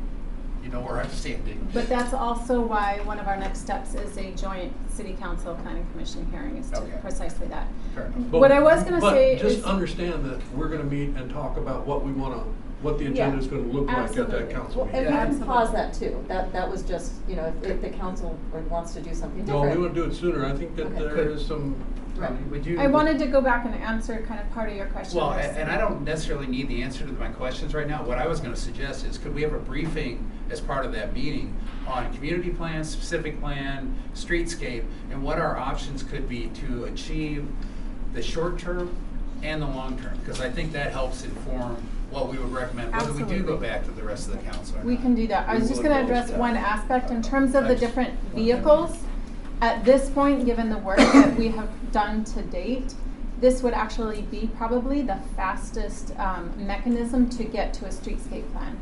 you know where I'm standing. But that's also why one of our next steps is a joint city council planning commission hearing, is to Okay. precisely that. Fair enough. What I was gonna say But just is. understand that we're gonna meet and talk about what we wanna, what the agenda is gonna look like at that Absolutely. council Well, and meeting. we can Absolutely. pause that too. That was just, you know, if the council wants to do something No, different. we wanna do it sooner. I think that Okay. there is some. Right. Would you? I wanted to go back and answer kind of part of your question. Well, there. and I don't necessarily need the answer to my questions right now. What I was going to suggest is, could we have a briefing as part of that meeting on community plan, specific plan, streetscape, and what our options could be to achieve the short term and the long term? Because I think that helps inform what we would recommend, whether we do go Absolutely. back to the rest of the council or We not. can do that. I was just will gonna oppose address that. one aspect in terms of the Thanks. different vehicles. At this point, given the work that we have done to date, this would actually be probably the fastest mechanism to get to a streetscape plan.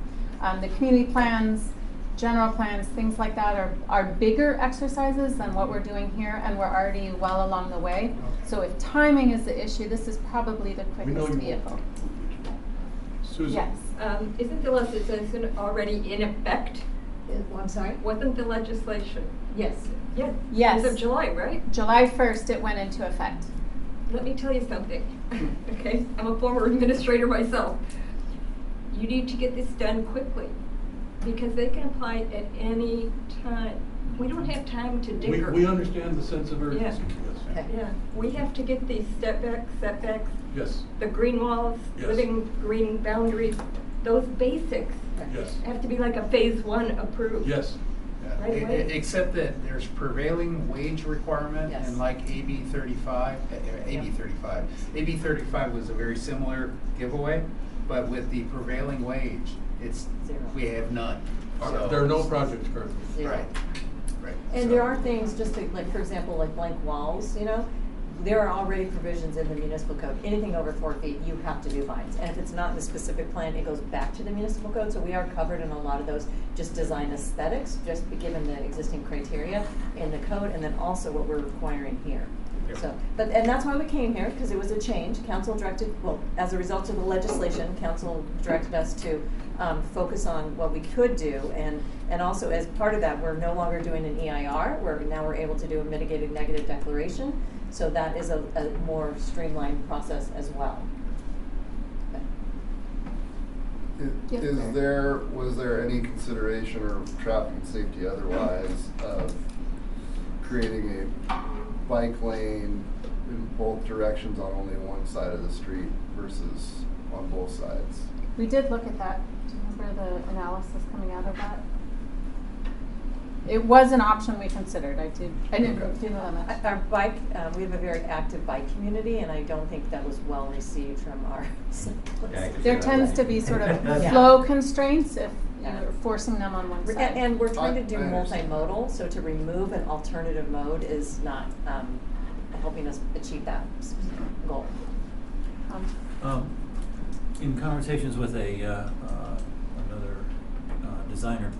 The community plans, general plans, things like that are bigger exercises than what we're doing here, and we're already well along the way. So if timing is the issue, this is probably the We know quickest you won't. vehicle. Susan. Yes. Isn't the legislation already in effect? I'm sorry? Wasn't the legislation? Yes. Yeah. Yes. As of July, right? July 1st, it went into effect. Let me tell you something, okay? I'm a former administrator myself. You need to get this done quickly, because they can apply it at any time. We don't have time to dicker. We understand the sense of urgency, yes. Okay. Yeah, we have to get these setbacks, Yes, the green walls, Yes. living green boundaries, those basics yes, have to be like a phase 1 approved. yes. Yeah. Right away. Except that there's prevailing wage requirement, Yes. and like AB 35, AB 35 was a very similar giveaway, but with the prevailing wage, it's, Zero. we have none. So- There are no projects currently. Zero. Right, right. And So- there are things, just to, like, for example, like blank walls, you know, there are already provisions in the municipal code. Anything over 4 feet, you have to do fines. And if it's not in the specific plan, it goes back to the municipal code. So we are covered in a lot of those just design aesthetics, just given the existing criteria in the code, and then also what we're requiring here. Yeah. So, and that's why we came here, because it was a change. Council directed, well, as a result of the legislation, council directed us to focus on what we could do, and also as part of that, we're no longer doing an EIR. Now we're able to do a mitigated negative declaration. So that is a more streamlined process as well. Was there any consideration or traffic and safety otherwise of creating a bike lane in both directions on only one side of the street versus on both sides? We did look at that. Do you remember the analysis coming out of that? It was an option we considered. I didn't do that. Our bike, we have a very active bike community, and I don't think that was well received from our cyclists. There tends to be sort of Yeah. flow constraints if you're forcing them on one side. And we're trying to do I understand. multimodal, so to remove an alternative mode is not helping us achieve that goal. In conversations with another designer,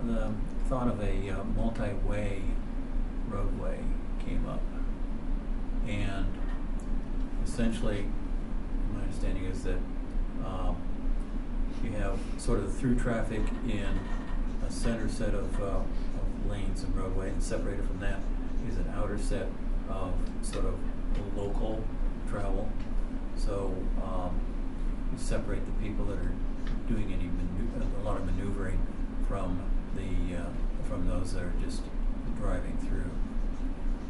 the thought of a multi-way roadway came up, and essentially, my understanding is that you have sort of through traffic in a center set of lanes and roadway, and separated from that is an outer set of sort of local travel. So you separate the people that are doing a lot of maneuvering from those that are just driving through.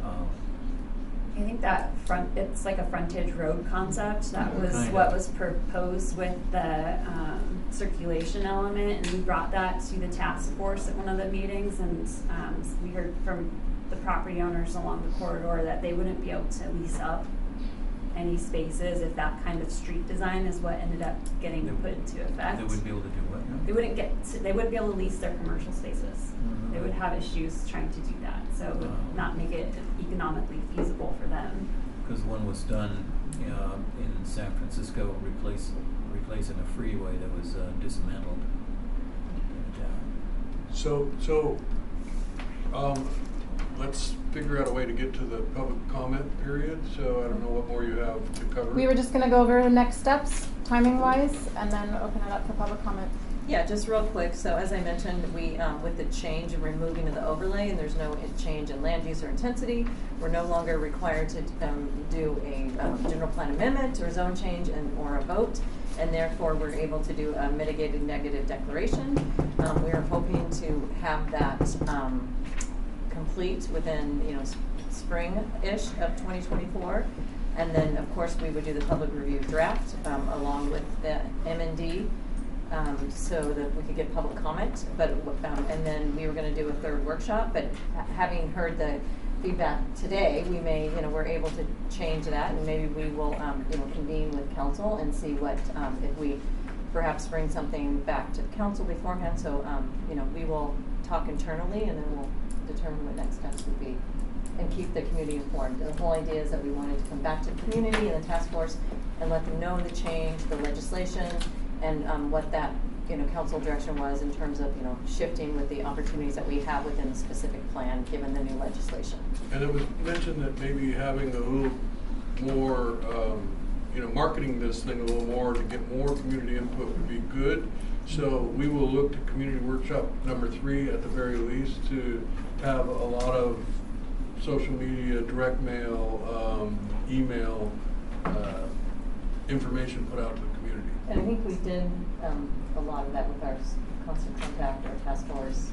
I think that it's like a frontage road concept. That was Kind what of. was proposed with the circulation element, and we brought that to the task force at one of the meetings, and we heard from the property owners along the corridor that they wouldn't be able to lease up any spaces if that kind of street design is what ended up getting put into effect. They wouldn't be able to do what? No? They wouldn't be able to lease their commercial spaces. Mhm. They would have issues trying to do that, so it would not make it economically feasible for them. Because one was done in San Francisco, replacing a freeway that was dismantled. So, let's figure out a way to get to the public comment period. So I don't know what more you have to cover. We were just going to go over the next steps, timing-wise, and then open it up for public comment. Yeah, just real quick. So as I mentioned, we with the change and removing of the overlay, and there's no change in land use or intensity, we're no longer required to do a general plan amendment or zone change or a vote, and therefore we're able to do a mitigated negative declaration. We are hoping to have that complete within spring-ish of 2024, and then of course we would do the public review draft along with the M&D. So that we could get public comment, but and then we were going to do a third workshop. But having heard the feedback today, we may, we're able to change that, and maybe we will, convene with council and see what if we perhaps bring something back to the council beforehand. So, we will talk internally, and then we'll determine what next steps would be, and keep the community informed. The whole idea is that we wanted to come back to the community and the task force and let them know the change, the legislation, and what that council direction was in terms of shifting with the opportunities that we have within the specific plan given the new legislation. And it was mentioned that maybe having a little more, marketing this thing a little more to get more community input would be good. So we will look to community workshop number 3 at the very least to have a lot of social media, direct mail, email information put out to the community. And I think we did a lot of that with our constant contact, our task force.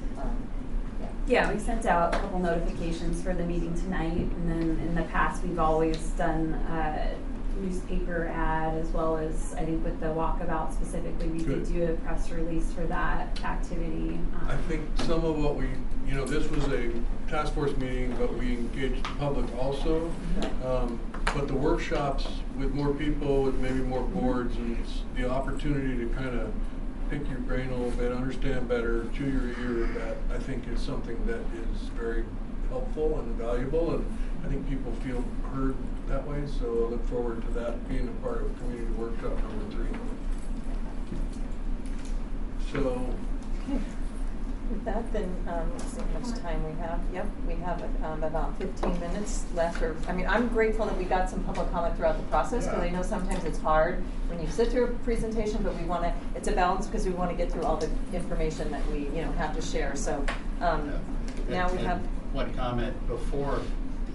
Yeah, we sent out a couple notifications for the meeting tonight, and then in the past we've always done a newspaper ad, as well as I think with the walkabout specifically, we did do a press release for that activity. I think some of what we, this was a task force meeting, but we engaged the public also. But the workshops with more people, with maybe more boards, and the opportunity to kind of pick your brain a little bit, understand better, chew your ear, that I think is something that is very helpful and valuable, and I think people feel heard that way. So I look forward to that being a part of community workshop number 3. So. With that, then, let's see how much time we have. Yep, we have about 15 minutes left. I'm grateful that we got some public comment throughout the process, because I know sometimes it's hard when you sit through a presentation, but it's a balance because we want to get through all the information that we, have to share. So now we have one comment before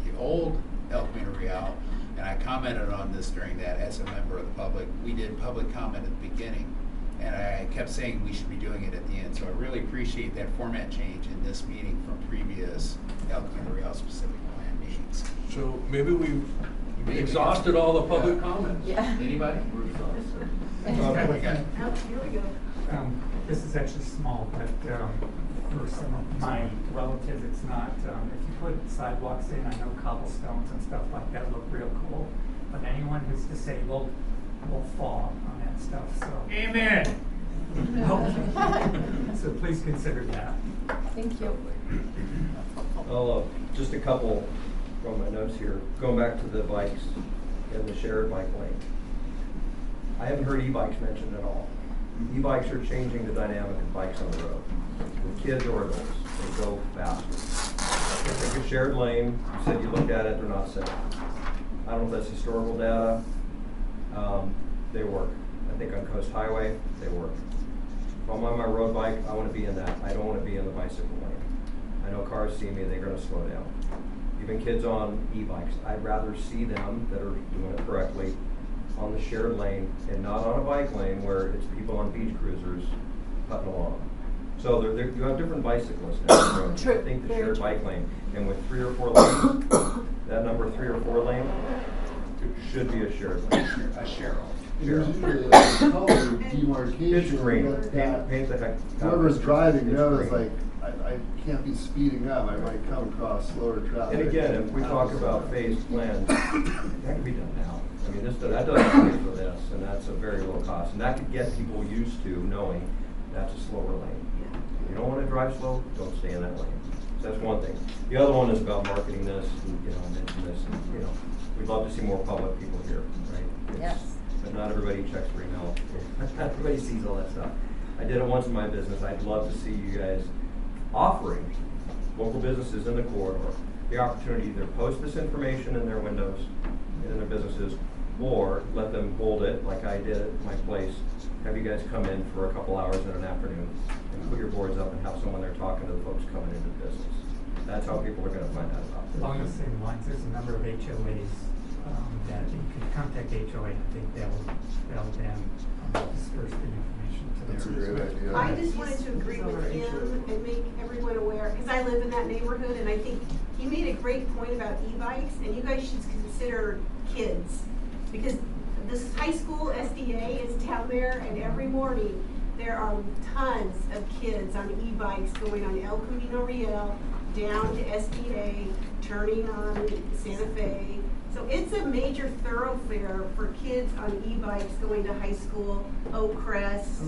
the old El Camino Real, and I commented on this during that as a member of the public. We did public comment at the beginning, and I kept saying we should be doing it at the end. So I really appreciate that format change in this meeting from previous El Camino Real specific plan meetings. So maybe we exhausted all the public Yeah. comments. Yeah. Anybody? We're exhausted. Oh, here we go. This is actually small, but for some of my relatives, it's not. If you put sidewalks in, I know cobblestones and stuff like that look real cool, but anyone who's disabled will fall on that stuff. So. Amen. So please consider that. Thank you. Just a couple from my notes here. Going back to the bikes and the shared bike lane. I haven't heard e-bikes mentioned at all. E-bikes are changing the dynamic of bikes on the road. With kids or adults, they go faster. They take a shared lane. You said you looked at it, they're not safe. I don't know if that's historical data. They work. I think on Coast Highway, they work. If I'm on my road bike, I want to be in that. I don't want to be in the bicycle lane. I know cars see me, they're going to slow down. Even kids on e-bikes, I'd rather see them that are doing it correctly on the shared lane and not on a bike lane where it's people on beach cruisers putting along. So you have different bicyclists now. True. I think the shared bike lane, and with 3 or 4 lanes, that number 3 or 4 lane should be a shared lane. A Cheryl. There's usually a color demarcation. It's green. that Paint the heck. Whoever's driving It's knows, green. like, I can't be speeding up. I might come across slower traffic. And again, if we talk about phased plans, that can be done now. I mean, that doesn't pay for this, and that's a very low cost. And that could get people used to knowing that's a slower lane. If you don't want to drive slow, don't stay in that lane. So that's one thing. The other one is about marketing this, and, mention this, and, we'd love to see more public people here, right? Yes. But not everybody checks their email. Not everybody sees all that stuff. I did it once in my business. I'd love to see you guys offering local businesses in the corridor the opportunity to either post this information in their windows, in their businesses, or let them hold it like I did at my place. Have you guys come in for a couple hours in an afternoon and put your boards up and have someone there talking to the folks coming into business. That's how people are going to find out about this. Along the same lines, there's a number of HOAs that you can contact HOA. I think they'll then disperse the information to That's a their. great idea. I just wanted to agree with him and make everyone aware, because I live in that neighborhood, and I think he made a great point about e-bikes, and you guys should consider kids. Because this high school SDA is down there, and every morning there are tons of kids on e-bikes going on El Camino Real, down to SDA, turning on Santa Fe. So it's a major thoroughfare for kids on e-bikes going to high school, Oak Crest,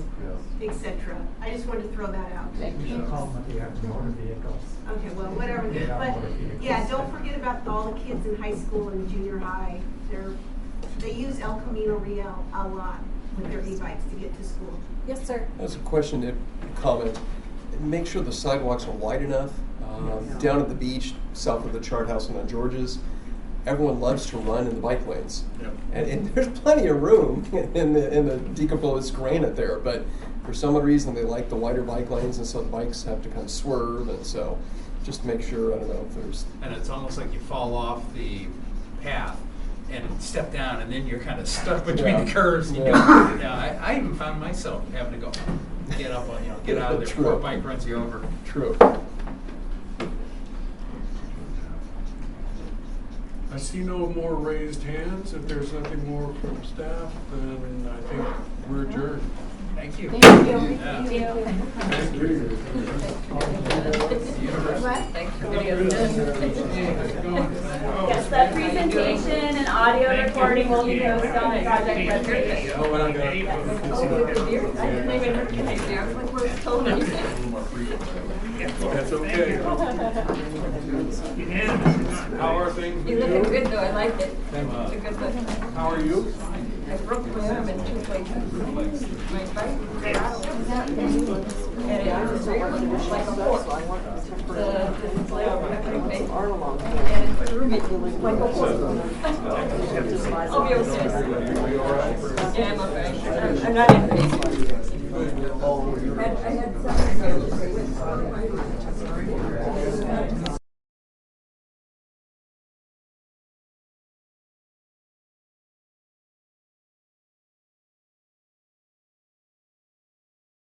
etc. I just wanted to throw that out. You should call them if you have motor vehicles. Okay, well, whatever. Yeah, But motor vehicles. yeah, don't forget about all the kids in high school and junior high. They use El Camino Real a lot with their e-bikes to get to school. Yes, sir. That's a question, comment. Make sure the sidewalks are wide enough. Down at the beach, south of the Chart House and on George's, everyone loves to run in the bike lanes. Yep. And there's plenty of room in the decomposed granite there, but for some reason they like the wider bike lanes, and so the bikes have to kind of swerve, and so just make sure, I don't know if there's... And it's almost like you fall off the path and step down, and then you're kind of stuck between the curves. And you I even found myself having to go get up on, get out of there before a bike runs you over. True. I see no more raised hands. If there's nothing more from staff, then I think we're adjourned. Thank you. Thank you. Yeah. Thank you. Thank you. Thanks for videos. Yes, that presentation and audio recording will be posted on the project webpage. Oh, and I got it. I didn't even recognize you. I was like, where's Tony? That's okay. How are things You with look you? good though, I like it. Thank you. It's a good look. How are you? I broke my arm in 2 places. My bike got out, and it was really like a horse. And it threw me like a horse. I'll be okay. Yeah, I'm okay. I'm not in pain. I had 7 surgery with